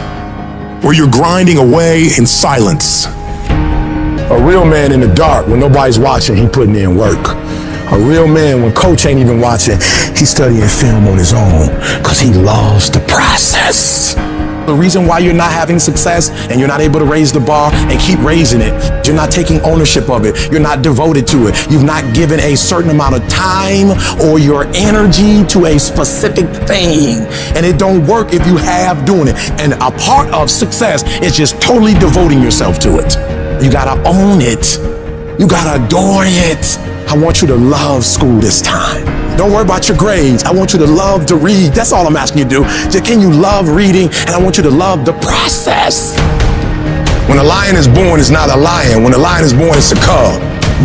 where you're grinding away in silence. A real man in the dark, when nobody's watching, he putting in work. A real man, when coach ain't even watching, he's studying film on his own, because he loves the process. The reason why you're not having success and you're not able to raise the bar and keep raising it, you're not taking ownership of it, you're not devoted to it, you've not given a certain amount of time or your energy to a specific thing. And it don't work if you have doing it. And a part of success is just totally devoting yourself to it. You gotta own it. You gotta adore it. I want you to love school this time. Don't worry about your grades. I want you to love to read. That's all I'm asking you to do. Just, can you love reading? And I want you to love the process. When a lion is born, it's not a lion. When a lion is born, it's a cub.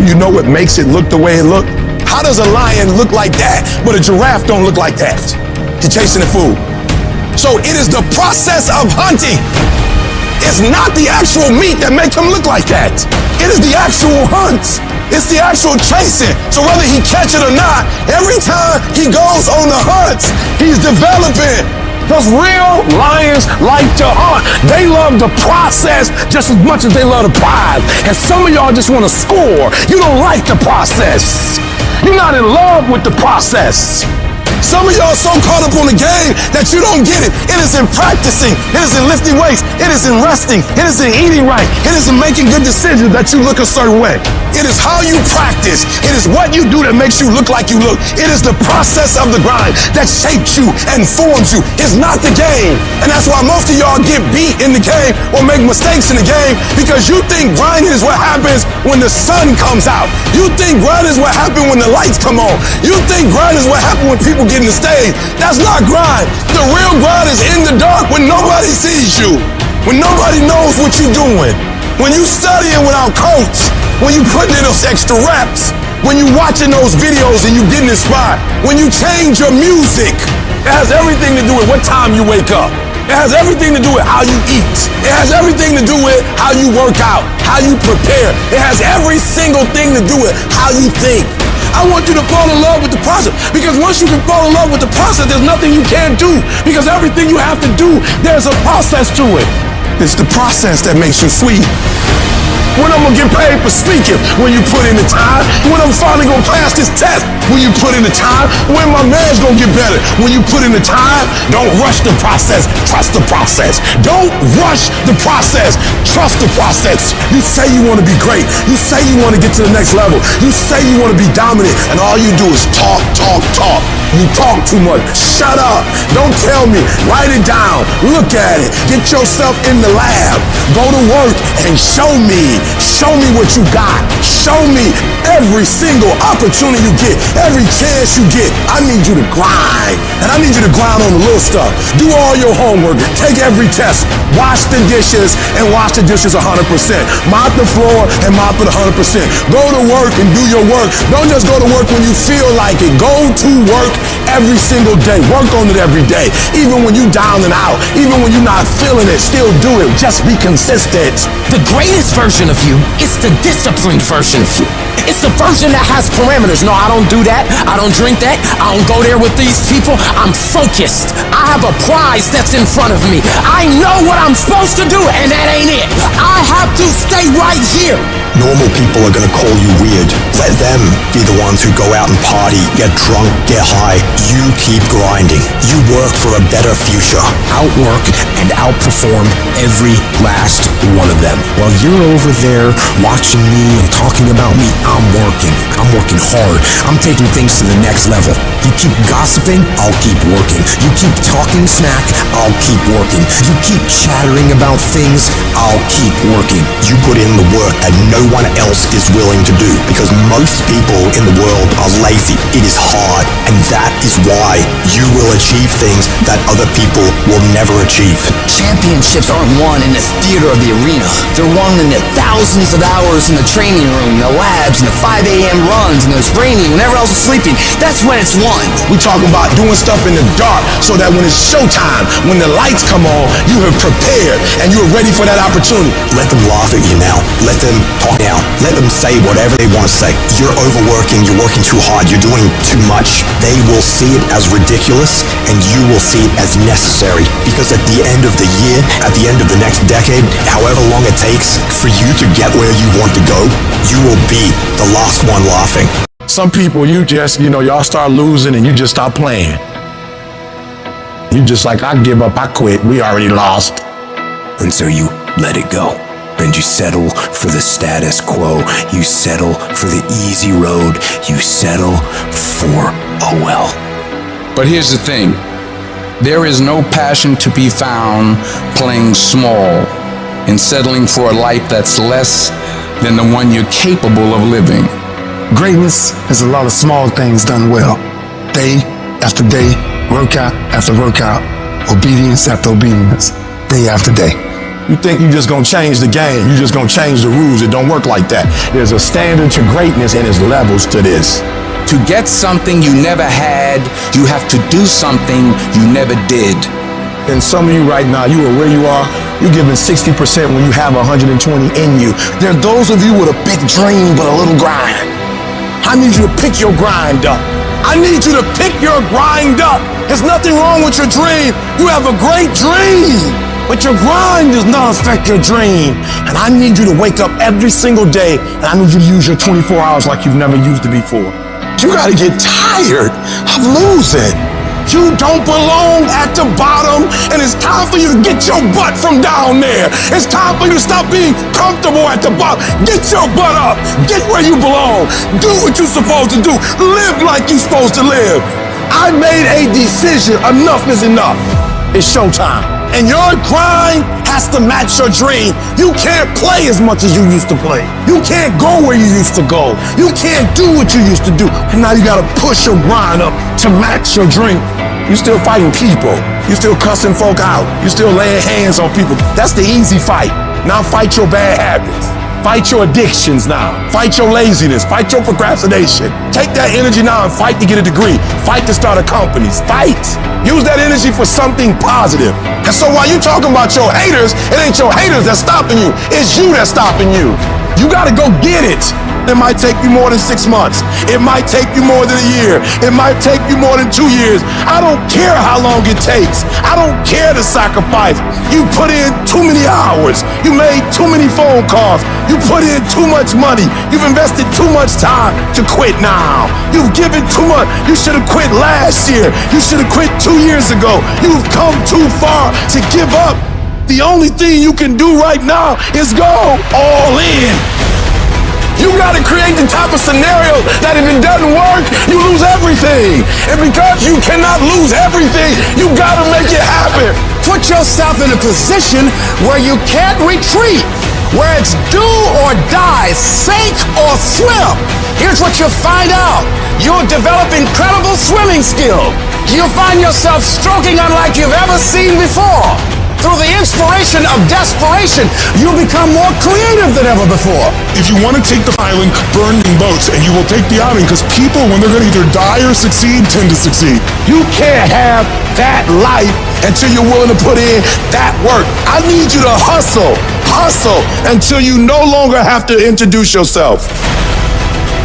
You know what makes it look the way it look? How does a lion look like that, but a giraffe don't look like that? You're chasing the food. So it is the process of hunting. It's not the actual meat that makes him look like that. It is the actual hunt. It's the actual chasing. So whether he catch it or not, every time he goes on the hunt, he's developing. Because real lions like to hunt. They love the process just as much as they love the prize. And some of y'all just want to score. You don't like the process. You're not in love with the process. Some of y'all so caught up on the game that you don't get it. It is in practicing. It is in lifting weights. It is in resting. It is in eating right. It is in making good decisions that you look a certain way. It is how you practice. It is what you do that makes you look like you look. It is the process of the grind that shapes you and forms you. It's not the game. And that's why most of y'all get beat in the game or make mistakes in the game, because you think grinding is what happens when the sun comes out. You think grinding is what happens when the lights come on. You think grinding is what happens when people get in the stage. That's not grind. The real grind is in the dark when nobody sees you, when nobody knows what you're doing, when you studying without coach, when you putting in those extra reps, when you watching those videos and you getting inspired, when you change your music. It has everything to do with what time you wake up. It has everything to do with how you eat. It has everything to do with how you work out, how you prepare. It has every single thing to do with how you think. I want you to fall in love with the process, because once you can fall in love with the process, there's nothing you can't do, because everything you have to do, there's a process to it. It's the process that makes you sweet. When I'm gonna get paid for speaking? When you put in the time. When I'm finally gonna pass this test? When you put in the time. When my marriage gonna get better? When you put in the time. Don't rush the process, trust the process. Don't rush the process, trust the process. You say you wanna be great. You say you wanna get to the next level. You say you wanna be dominant, and all you do is talk, talk, talk. You talk too much. Shut up. Don't tell me. Write it down. Look at it. Get yourself in the lab. Go to work and show me. Show me what you got. Show me every single opportunity you get, every chance you get. I need you to grind. And I need you to grind on the little stuff. Do all your homework. Take every test. Wash the dishes and wash the dishes 100%. Mop the floor and mop it 100%. Go to work and do your work. Don't just go to work when you feel like it. Go to work every single day. Work on it every day. Even when you down and out, even when you're not feeling it, still do it. Just be consistent. The greatest version of you is the disciplined version of you. It's the version that has parameters. No, I don't do that. I don't drink that. I don't go there with these people. I'm focused. I have a prize that's in front of me. I know what I'm supposed to do, and that ain't it. I have to stay right here. Normal people are gonna call you weird. Let them be the ones who go out and party, get drunk, get high. You keep grinding. You work for a better future. Outwork and outperform every last one of them. While you're over there watching me and talking about me, I'm working. I'm working hard. I'm taking things to the next level. You keep gossiping, I'll keep working. You keep talking smack, I'll keep working. You keep chattering about things, I'll keep working. You put in the work that no no one else is willing to do, because most people in the world are lazy. It is hard, and that is why you will achieve things that other people will never achieve. Championships aren't won in the theater of the arena. They're won in the thousands of hours in the training room, the labs, and the 5 a.m. runs, and those raining when everyone else is sleeping. That's when it's won. We talk about doing stuff in the dark so that when it's showtime, when the lights come on, you have prepared and you're ready for that opportunity. Let them laugh at you now. Let them talk now. Let them say whatever they want to say. You're overworking, you're working too hard, you're doing too much. They will see it as ridiculous, and you will see it as necessary. Because at the end of the year, at the end of the next decade, however long it takes for you to get where you want to go, you will be the last one laughing. Some people, you just, y'all start losing and you just stop playing. You just like, I give up, I quit, we already lost. And so you let it go. And you settle for the status quo. You settle for the easy road. You settle for, oh well. But here's the thing. There is no passion to be found playing small and settling for a life that's less than the one you're capable of living. Greatness is a lot of small things done well. Day after day, workout after workout, obedience after obedience, day after day. You think you're just gonna change the game, you're just gonna change the rules. It don't work like that. There's a standard to greatness and there's levels to this. To get something you never had, you have to do something you never did. And some of you right now, you are where you are, you're giving 60% when you have 120 in you. There are those of you with a big dream but a little grind. I need you to pick your grind up. I need you to pick your grind up. There's nothing wrong with your dream. You have a great dream. But your grind does not affect your dream. And I need you to wake up every single day, and I need you to use your 24 hours like you've never used it before. You gotta get tired of losing. You don't belong at the bottom, and it's time for you to get your butt from down there. It's time for you to stop being comfortable at the bottom. Get your butt up. Get where you belong. Do what you're supposed to do. Live like you're supposed to live. I made a decision. Enough is enough. It's showtime. And your grind has to match your dream. You can't play as much as you used to play. You can't go where you used to go. You can't do what you used to do. And now you gotta push your grind up to match your dream. You still fighting people. You still cussing folk out. You still laying hands on people. That's the easy fight. Now fight your bad habits. Fight your addictions now. Fight your laziness. Fight your procrastination. Take that energy now and fight to get a degree. Fight to start a company. Fight. Use that energy for something positive. And so while you talking about your haters, it ain't your haters that's stopping you. It's you that's stopping you. You gotta go get it. It might take you more than 6 months. It might take you more than a year. It might take you more than 2 years. I don't care how long it takes. I don't care the sacrifice. You put in too many hours. You made too many phone calls. You put in too much money. You've invested too much time to quit now. You've given too much. You should have quit last year. You should have quit 2 years ago. You've come too far to give up. The only thing you can do right now is go all in. You gotta create the type of scenario that if it doesn't work, you lose everything. And because you cannot lose everything, you gotta make it happen. Put yourself in a position where you can't retreat, where it's do or die, sink or swim. Here's what you'll find out. You'll develop incredible swimming skill. You'll find yourself stroking unlike you've ever seen before. Through the inspiration of desperation, you'll become more creative than ever before. If you want to take the island, burn the boats, and you will take the island, because people, when they're going to either die or succeed, tend to succeed. You can't have that life until you're willing to put in that work. I need you to hustle until you no longer have to introduce yourself.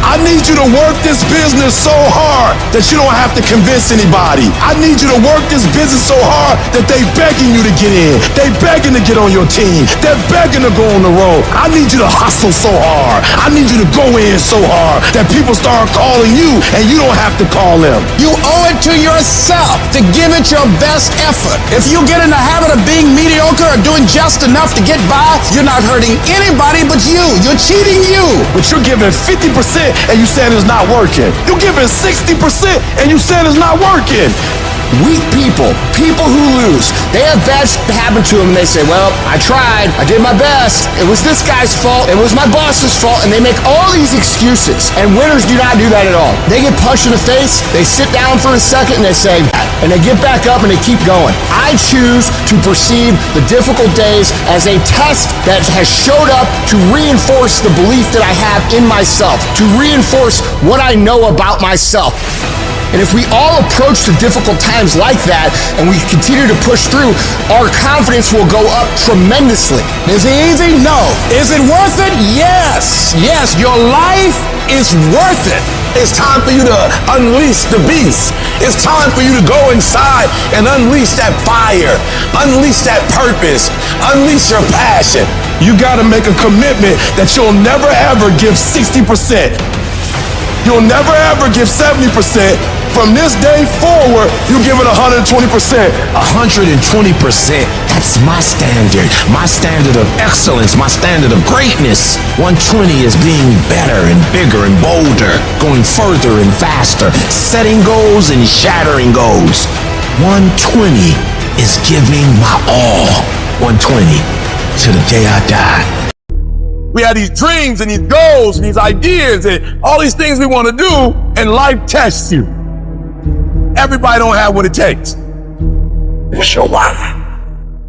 I need you to work this business so hard that you don't have to convince anybody. I need you to work this business so hard that they begging you to get in. They begging to get on your team. They're begging to go on the road. I need you to hustle so hard. I need you to go in so hard that people start calling you and you don't have to call them. You owe it to yourself to give it your best effort. If you get in the habit of being mediocre or doing just enough to get by, you're not hurting anybody but you. You're cheating you. But you're giving 50% and you said it's not working. You're giving 60% and you said it's not working. Weak people who lose, they have bad shit happen to them and they say, well, I tried, I did my best, it was this guy's fault, it was my boss's fault, and they make all these excuses. And winners do not do that at all. They get punched in the face, they sit down for a second and they say, and they get back up and they keep going. I choose to perceive the difficult days as a test that has showed up to reinforce the belief that I have in myself, to reinforce what I know about myself. And if we all approach the difficult times like that and we continue to push through, our confidence will go up tremendously. Is it easy? No. Is it worth it? Yes. Yes, your life is worth it. It's time for you to unleash the beast. It's time for you to go inside and unleash that fire, unleash that purpose, unleash your passion. You gotta make a commitment that you'll never ever give 60%. You'll never ever give 70%. From this day forward, you give it 120%. 120%, that's my standard of excellence, my standard of greatness. 120 is being better and bigger and bolder, going further and faster, setting goals and shattering goals. 120 is giving my all. 120 to the day I die. We have these dreams and these goals and these ideas and all these things we want to do, and life tests you. Everybody don't have what it takes. What's your why?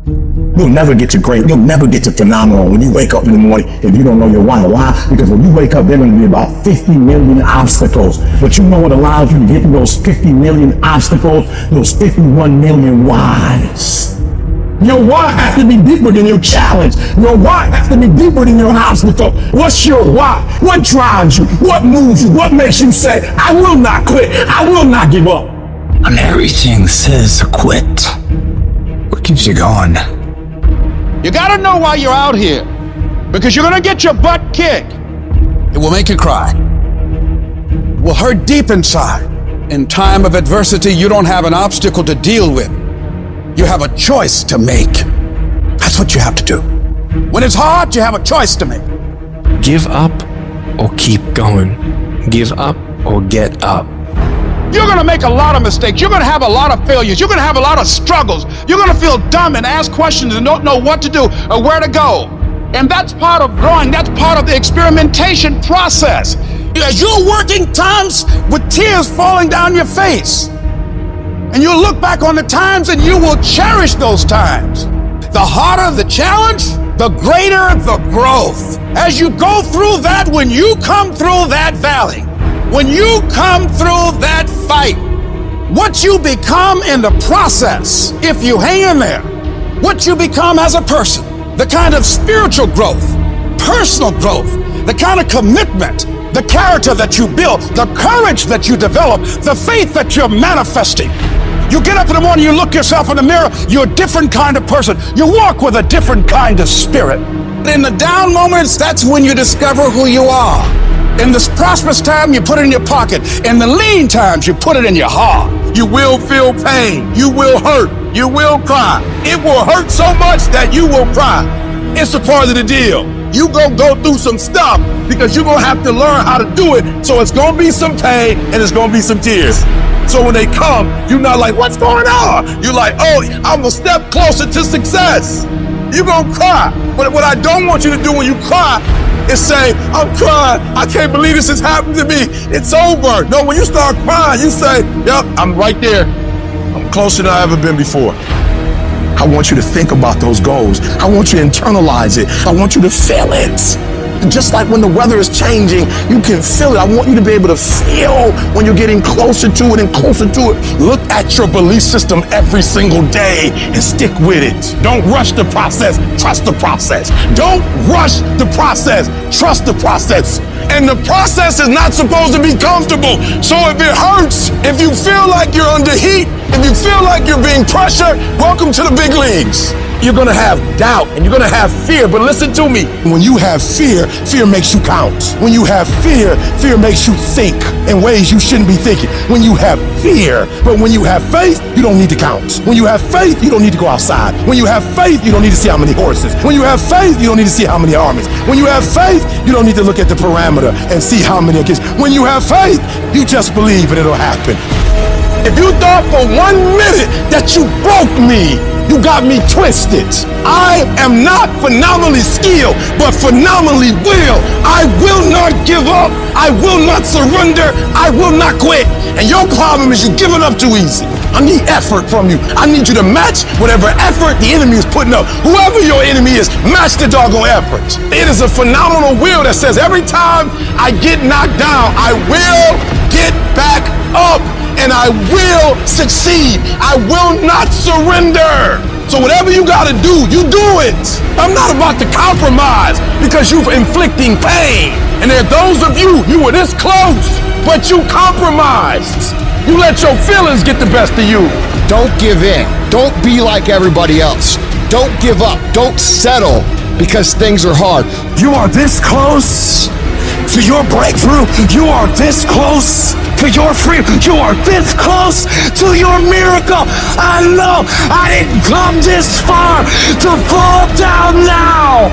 You'll never get to great, you'll never get to phenomenal when you wake up in the morning if you don't know your why. Why? Because when you wake up, there are going to be about 50 million obstacles. But you know what allows you to get through those 50 million obstacles? Those 51 million whys. Your why has to be deeper than your challenge. Your why has to be deeper than your obstacle. What's your why? What drives you? What moves you? What makes you say, I will not quit. I will not give up. And everything says quit. What keeps you going? You gotta know why you're out here, because you're gonna get your butt kicked. It will make you cry. It will hurt deep inside. In time of adversity, you don't have an obstacle to deal with. You have a choice to make. That's what you have to do. When it's hard, you have a choice to make. Give up or keep going. Give up or get up. You're gonna make a lot of mistakes. You're gonna have a lot of failures. You're gonna have a lot of struggles. You're gonna feel dumb and ask questions and don't know what to do or where to go. And that's part of growing. That's part of the experimentation process. As you're working times with tears falling down your face, and you'll look back on the times and you will cherish those times. The harder the challenge, the greater the growth. As you go through that, when you come through that valley, when you come through that fight, what you become in the process, if you hang in there, what you become as a person, the kind of spiritual growth, personal growth, the kind of commitment, the character that you build, the courage that you develop, the faith that you're manifesting. You get up in the morning, you look yourself in the mirror, you're a different kind of person. You walk with a different kind of spirit. In the down moments, that's when you discover who you are. In the prosperous time, you put it in your pocket. In the lean times, you put it in your heart. You will feel pain. You will hurt. You will cry. It will hurt so much that you will cry. It's a part of the deal. You gonna go through some stuff because you're gonna have to learn how to do it. So it's gonna be some pain and it's gonna be some tears. So when they come, you're not like, what's going on? You're like, oh, I'm a step closer to success. You're gonna cry. But what I don't want you to do when you cry is say, I'm crying. I can't believe this has happened to me. It's over. No, when you start crying, you say, yep, I'm right there. I'm closer than I've ever been before. I want you to think about those goals. I want you to internalize it. I want you to feel it. Just like when the weather is changing, you can feel it. I want you to be able to feel when you're getting closer to it and closer to it. Look at your belief system every single day and stick with it. Don't rush the process. Trust the process. Don't rush the process. Trust the process. And the process is not supposed to be comfortable. So if it hurts, if you feel like you're under heat, if you feel like you're being pressured, welcome to the big leagues. You're gonna have doubt and you're gonna have fear, but listen to me. When you have fear, fear makes you count. When you have fear, fear makes you think in ways you shouldn't be thinking. When you have fear, but when you have faith, you don't need to count. When you have faith, you don't need to go outside. When you have faith, you don't need to see how many horses. When you have faith, you don't need to see how many armies. When you have faith, you don't need to look at the parameter and see how many against. When you have faith, you just believe and it'll happen. If you thought for 1 minute that you broke me, you got me twisted. I am not phenomenally skilled, but phenomenally will. I will not give up. I will not surrender. I will not quit. And your problem is you giving up too easy. I need effort from you. I need you to match whatever effort the enemy is putting up. Whoever your enemy is, match the doggone effort. It is a phenomenal will that says every time I get knocked down, I will get back up. And I will succeed. I will not surrender. So whatever you gotta do, you do it. I'm not about to compromise because you're inflicting pain. And there are those of you were this close, but you compromised. You let your feelings get the best of you. Don't give in. Don't be like everybody else. Don't give up. Don't settle because things are hard. You are this close to your breakthrough. You are this close to your freedom. You are this close to your miracle. I know I didn't come this far to fall down now.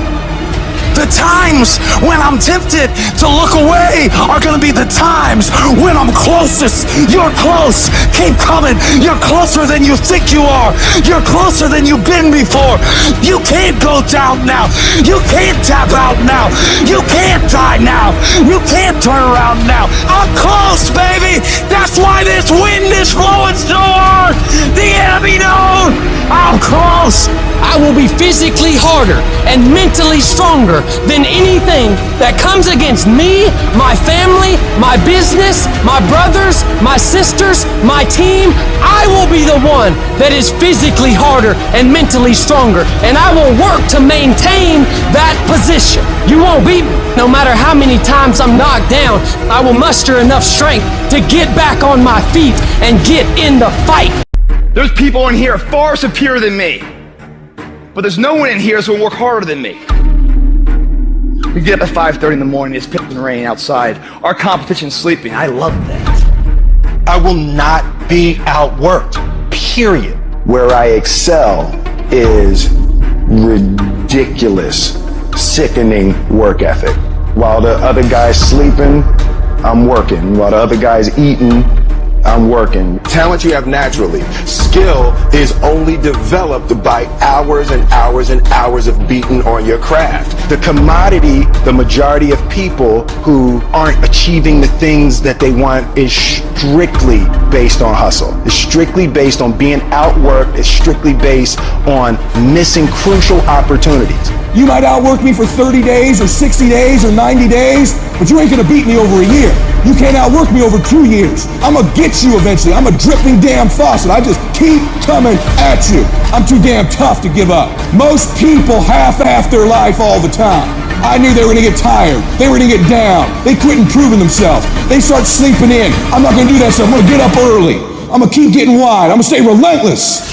The times when I'm tempted to look away are gonna be the times when I'm closest. You're close. Keep coming. You're closer than you think you are. You're closer than you've been before. You can't go down now. You can't tap out now. You can't die now. You can't turn around now. I'm close, baby. That's why this wind is blowing so hard. The enemy knows I'm close. I will be physically harder and mentally stronger than anything that comes against me, my family, my business, my brothers, my sisters, my team. I will be the one that is physically harder and mentally stronger, and I will work to maintain that position. You won't beat me. No matter how many times I'm knocked down, I will muster enough strength to get back on my feet and get in the fight. There's people in here far superior than me. But there's no one in here that's gonna work harder than me. We get up at 5:30 in the morning, it's pissing rain outside. Our competition's sleeping. I love that. I will not be outworked, period. Where I excel is ridiculous, sickening work ethic. While the other guy's sleeping, I'm working. While the other guy's eating, I'm working. Talent you have naturally. Skill is only developed by hours and hours and hours of beating on your craft. The commodity, the majority of people who aren't achieving the things that they want is strictly based on hustle. It's strictly based on being outworked. It's strictly based on missing crucial opportunities. You might outwork me for 30 days or 60 days or 90 days, but you ain't gonna beat me over a year. You can't outwork me over 2 years. I'm gonna get you eventually. I'm a dripping damn faucet. I just keep coming at you. I'm too damn tough to give up. Most people half-ass their life all the time. I knew they were gonna get tired. They were gonna get down. They quit improving themselves. They start sleeping in. I'm not gonna do that stuff. I'm gonna get up early. I'm gonna keep getting wide. I'm gonna stay relentless.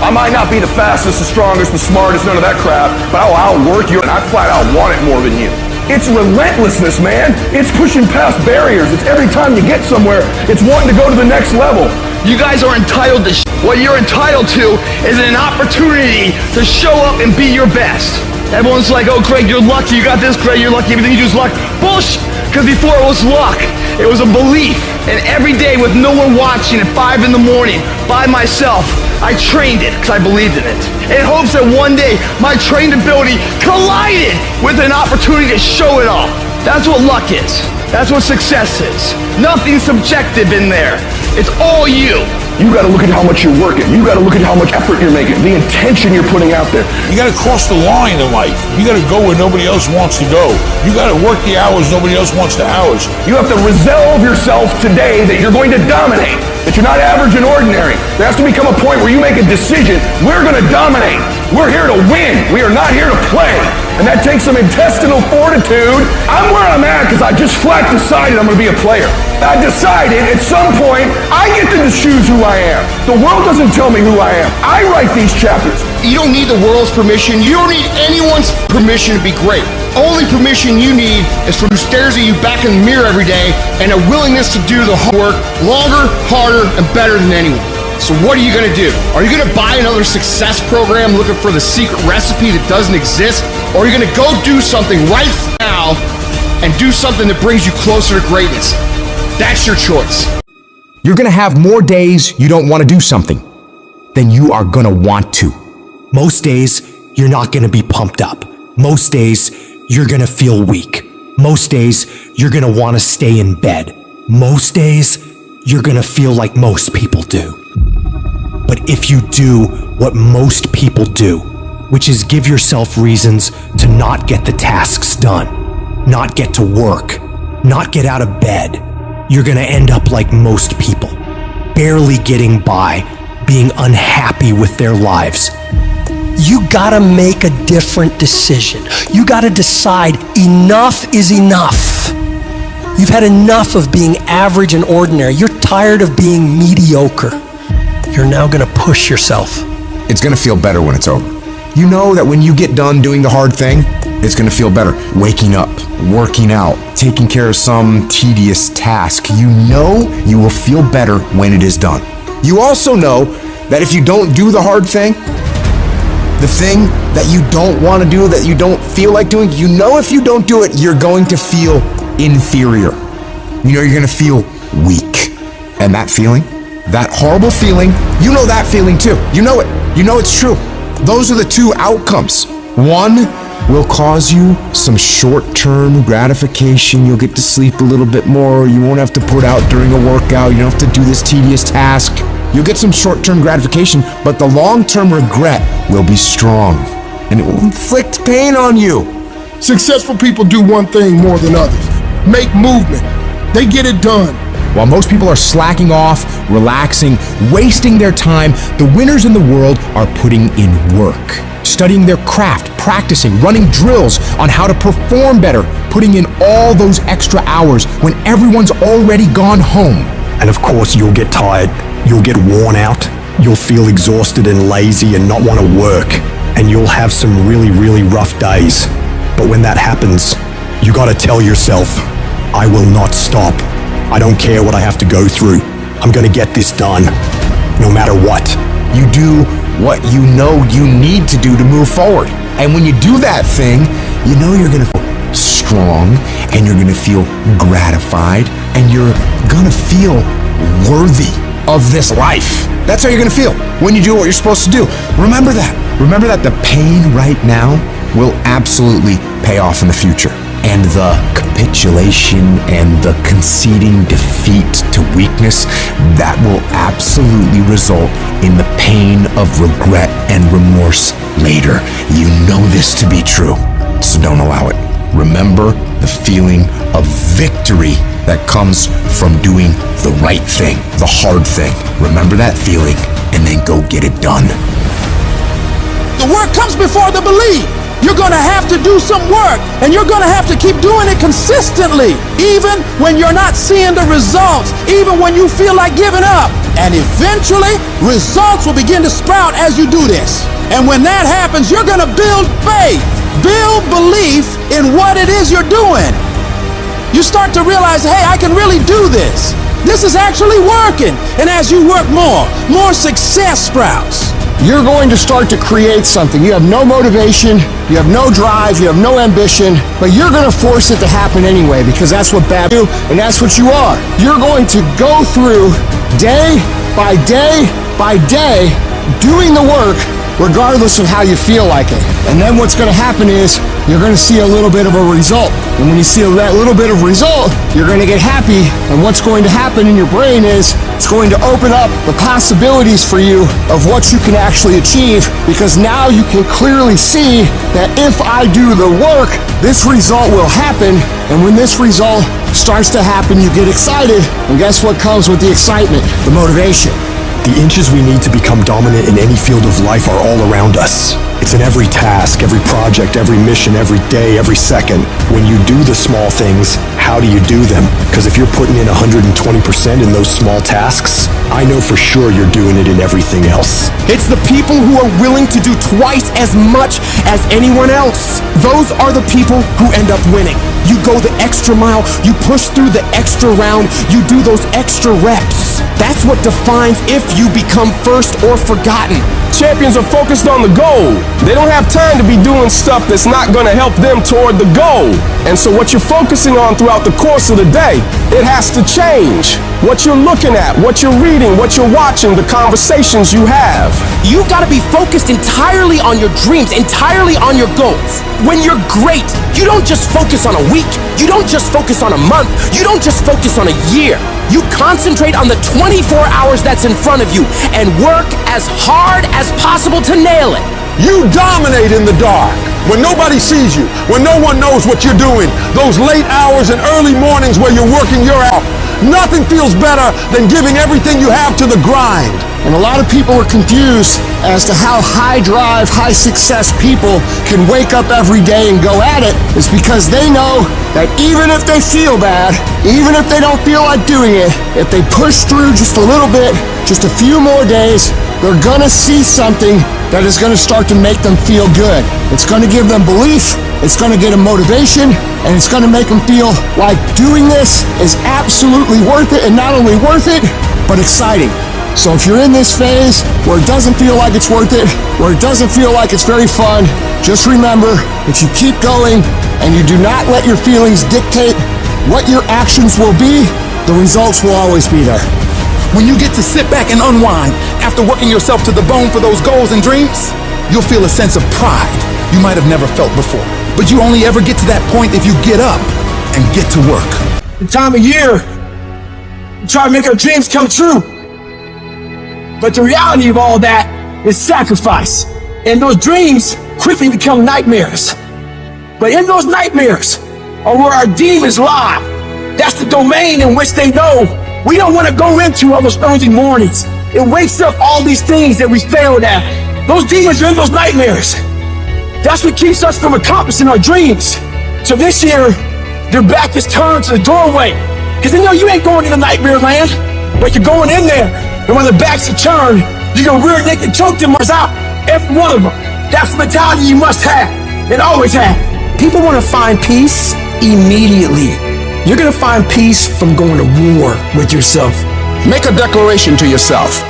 I might not be the fastest, the strongest, the smartest, none of that crap, but I'll outwork you and I flat out want it more than you. It's relentlessness, man. It's pushing past barriers. It's every time you get somewhere, it's wanting to go to the next level. You guys are entitled to what you're entitled to is an opportunity to show up and be your best. Everyone's like, oh, Craig, you're lucky. You got this, Craig, you're lucky. Everything you do is luck. Bullshit. Because before it was luck, it was a belief. And every day with no one watching at 5 in the morning by myself, I trained it because I believed in it. In hopes that one day my trained ability collided with an opportunity to show it off. That's what luck is. That's what success is. Nothing subjective in there. It's all you. You gotta look at how much you're working. You gotta look at how much effort you're making, the intention you're putting out there. You gotta cross the line in life. You gotta go where nobody else wants to go. You gotta work the hours nobody else wants the hours. You have to resolve yourself today that you're going to dominate, that you're not average and ordinary. There has to become a point where you make a decision, we're gonna dominate. We're here to win. We are not here to play. And that takes some intestinal fortitude. I'm where I'm at because I just flat decided I'm going to be a player. I decided at some point I get to choose who I am. The world doesn't tell me who I am. I write these chapters. You don't need the world's permission. You don't need anyone's permission to be great. Only permission you need is from who stares at you back in the mirror every day and a willingness to do the hard work longer, harder, and better than anyone. So what are you going to do? Are you going to buy another success program looking for the secret recipe that doesn't exist? Or are you going to go do something right now and do something that brings you closer to greatness? That's your choice. You're gonna have more days you don't want to do something than you are gonna want to. Most days, you're not gonna be pumped up. Most days, you're gonna feel weak. Most days, you're gonna want to stay in bed. Most days, you're gonna feel like most people do. But if you do what most people do, which is give yourself reasons to not get the tasks done, not get to work, not get out of bed, you're gonna end up like most people, barely getting by, being unhappy with their lives. You gotta make a different decision. You gotta decide enough is enough. You've had enough of being average and ordinary. You're tired of being mediocre. You're now gonna push yourself. It's gonna feel better when it's over. You know that when you get done doing the hard thing, it's gonna feel better. Waking up, working out, taking care of some tedious task. You know you will feel better when it is done. You also know that if you don't do the hard thing, the thing that you don't want to do, that you don't feel like doing, you know if you don't do it, you're going to feel inferior. You know you're going to feel weak. And that feeling, that horrible feeling, you know that feeling too. You know it. You know it's true. Those are the two outcomes. One will cause you some short-term gratification. You'll get to sleep a little bit more. You won't have to put out during a workout. You don't have to do this tedious task. You'll get some short-term gratification, but the long-term regret will be strong, and it will inflict pain on you. Successful people do one thing more than others: make movement. They get it done. While most people are slacking off, relaxing, wasting their time, the winners in the world are putting in work, studying their craft, practicing, running drills on how to perform better, putting in all those extra hours when everyone's already gone home. And of course, you'll get tired. You'll get worn out. You'll feel exhausted and lazy and not want to work. And you'll have some really, really rough days. But when that happens, you gotta tell yourself, I will not stop. I don't care what I have to go through. I'm gonna get this done, no matter what. You do what you know you need to do to move forward. And when you do that thing, you know you're gonna feel strong, and you're gonna feel gratified, and you're gonna feel worthy of this life. That's how you're gonna feel when you do what you're supposed to do. Remember that. Remember that the pain right now will absolutely pay off in the future. And the capitulation and the conceding defeat to weakness, that will absolutely result in the pain of regret and remorse later. You know this to be true, so don't allow it. Remember the feeling of victory that comes from doing the right thing, the hard thing. Remember that feeling, and then go get it done. The work comes before the belief. You're gonna have to do some work, and you're gonna have to keep doing it consistently, even when you're not seeing the results, even when you feel like giving up. And eventually, results will begin to sprout as you do this. And when that happens, you're gonna build faith, build belief in what it is you're doing. You start to realize, hey, I can really do this. This is actually working. And as you work more success sprouts. You're going to start to create something. You have no motivation, you have no drive, you have no ambition, but you're going to force it to happen anyway, because that's what bad do, and that's what you are. You're going to go through day by day by day doing the work regardless of how you feel like it. And then what's going to happen is you're going to see a little bit of a result. And when you see that little bit of result, you're going to get happy. And what's going to happen in your brain is it's going to open up the possibilities for you of what you can actually achieve, because now you can clearly see that if I do the work, this result will happen. And when this result starts to happen, you get excited. And guess what comes with the excitement? The motivation. The inches we need to become dominant in any field of life are all around us. It's in every task, every project, every mission, every day, every second. When you do the small things, how do you do them? Because if you're putting in 120% in those small tasks, I know for sure you're doing it in everything else. It's the people who are willing to do twice as much as anyone else. Those are the people who end up winning. You go the extra mile, you push through the extra round, you do those extra reps. That's what defines if you become first or forgotten. champions are focused on the goal. They don't have time to be doing stuff that's not going to help them toward the goal. And so what you're focusing on throughout the course of the day, it has to change. What you're looking at, what you're reading, what you're watching, the conversations you have. You gotta be focused entirely on your dreams, entirely on your goals. When you're great, you don't just focus on a week, you don't just focus on a month, you don't just focus on a year. You concentrate on the 24 hours that's in front of you and work as hard as possible to nail it. You dominate in the dark when nobody sees you, when no one knows what you're doing. Those late hours and early mornings where you're working your ass off. Nothing feels better than giving everything you have to the grind. And a lot of people are confused as to how high drive, high success people can wake up every day and go at it. It's because they know that even if they feel bad, even if they don't feel like doing it, if they push through just a little bit, just a few more days, they're gonna see something that is gonna start to make them feel good. It's gonna give them belief, it's gonna get them motivation, and it's gonna make them feel like doing this is absolutely worth it, and not only worth it, but exciting. So if you're in this phase where it doesn't feel like it's worth it, where it doesn't feel like it's very fun, just remember, if you keep going and you do not let your feelings dictate what your actions will be, the results will always be there. When you get to sit back and unwind after working yourself to the bone for those goals and dreams, you'll feel a sense of pride you might have never felt before. But you only ever get to that point if you get up and get to work. The time of year, we try to make our dreams come true. But the reality of all that is sacrifice. And those dreams quickly become nightmares. But in those nightmares are where our demons lie. That's the domain in which they know we don't want to go into on those early mornings. It wakes up all these things that we failed at. Those demons are in those nightmares. That's what keeps us from accomplishing our dreams. So this year, their back is turned to the doorway. Because they know you ain't going into nightmare land, but you're going in there. And when the backs are turned, you're gonna rear naked choke them out, every one of them. That's the mentality you must have, and always have. People want to find peace immediately. You're gonna find peace from going to war with yourself. Make a declaration to yourself.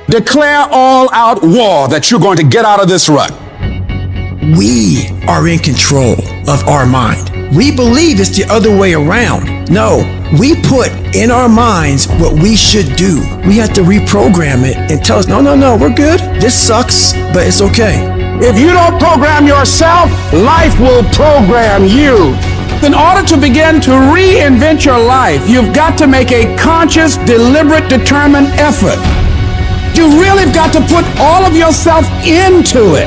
Declare all-out war that you're going to get out of this rut. We are in control of our mind. We believe it's the other way around. No, we put in our minds what we should do. We have to reprogram it and tell us, no, we're good. This sucks, but it's okay. If you don't program yourself, life will program you. In order to begin to reinvent your life, you've got to make a conscious, deliberate, determined effort. You really have got to put all of yourself into it.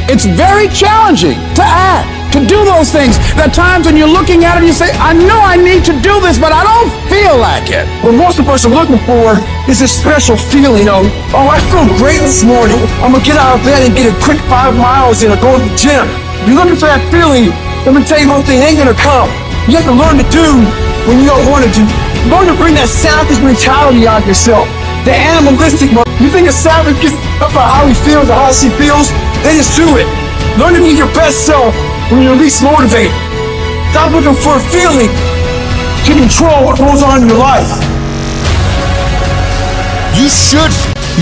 It's very challenging to act, to do those things. There are times when you're looking at it and you say, I know I need to do this, but I don't feel like it. What most of us are looking for is a special feeling of, oh, I feel great this morning. I'm gonna get out of bed and get a quick 5 miles in or go to the gym. You're looking for that feeling. Let me tell you one thing, it ain't gonna come. You have to learn to do when you don't want to do. Learn to bring that savage mentality out of yourself. The animalistic one. You think a savage gets up about how he feels or how she feels? Then just do it. Learn to be your best self when you're least motivated. Stop looking for a feeling to control what goes on in your life. You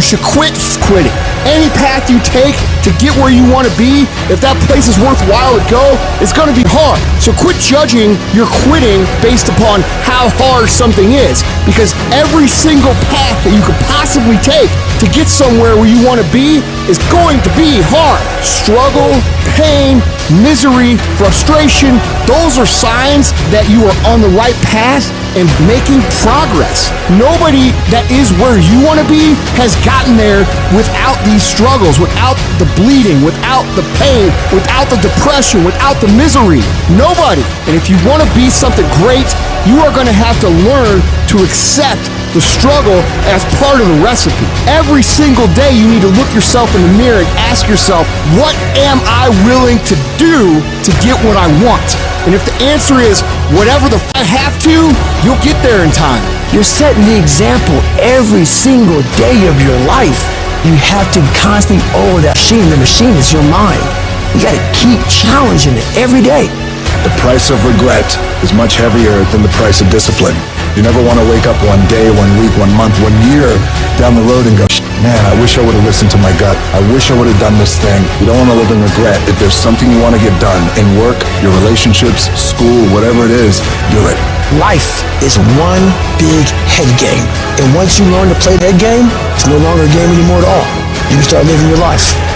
should quit quitting. Any path you take to get where you want to be, if that place is worthwhile to go, it's going to be hard. So quit judging your quitting based upon how hard something is, because every single path that you could possibly take to get somewhere where you want to be is going to be hard. Struggle, pain, misery, frustration, those are signs that you are on the right path and making progress. Nobody that is where you want to be has gotten there without these struggles, without the bleeding, without the pain, without the depression, without the misery. Nobody. And if you want to be something great, you are going to have to learn to accept the struggle as part of the recipe. Every single day you need to look yourself in the mirror and ask yourself, what am I willing to do to get what I want? And if the answer is whatever the I have to, you'll get there in time. You're setting the example every single day of your life. You have to constantly own that machine. The machine is your mind. You gotta keep challenging it every day. The price of regret is much heavier than the price of discipline. You never want to wake up one day, 1 week, 1 month, 1 year down the road and go, man, I wish I would have listened to my gut. I wish I would have done this thing. You don't want to live in regret. If there's something you want to get done in work, your relationships, school, whatever it is, do it. Life is one big head game. And once you learn to play that game, it's no longer a game anymore at all. You can start living your life.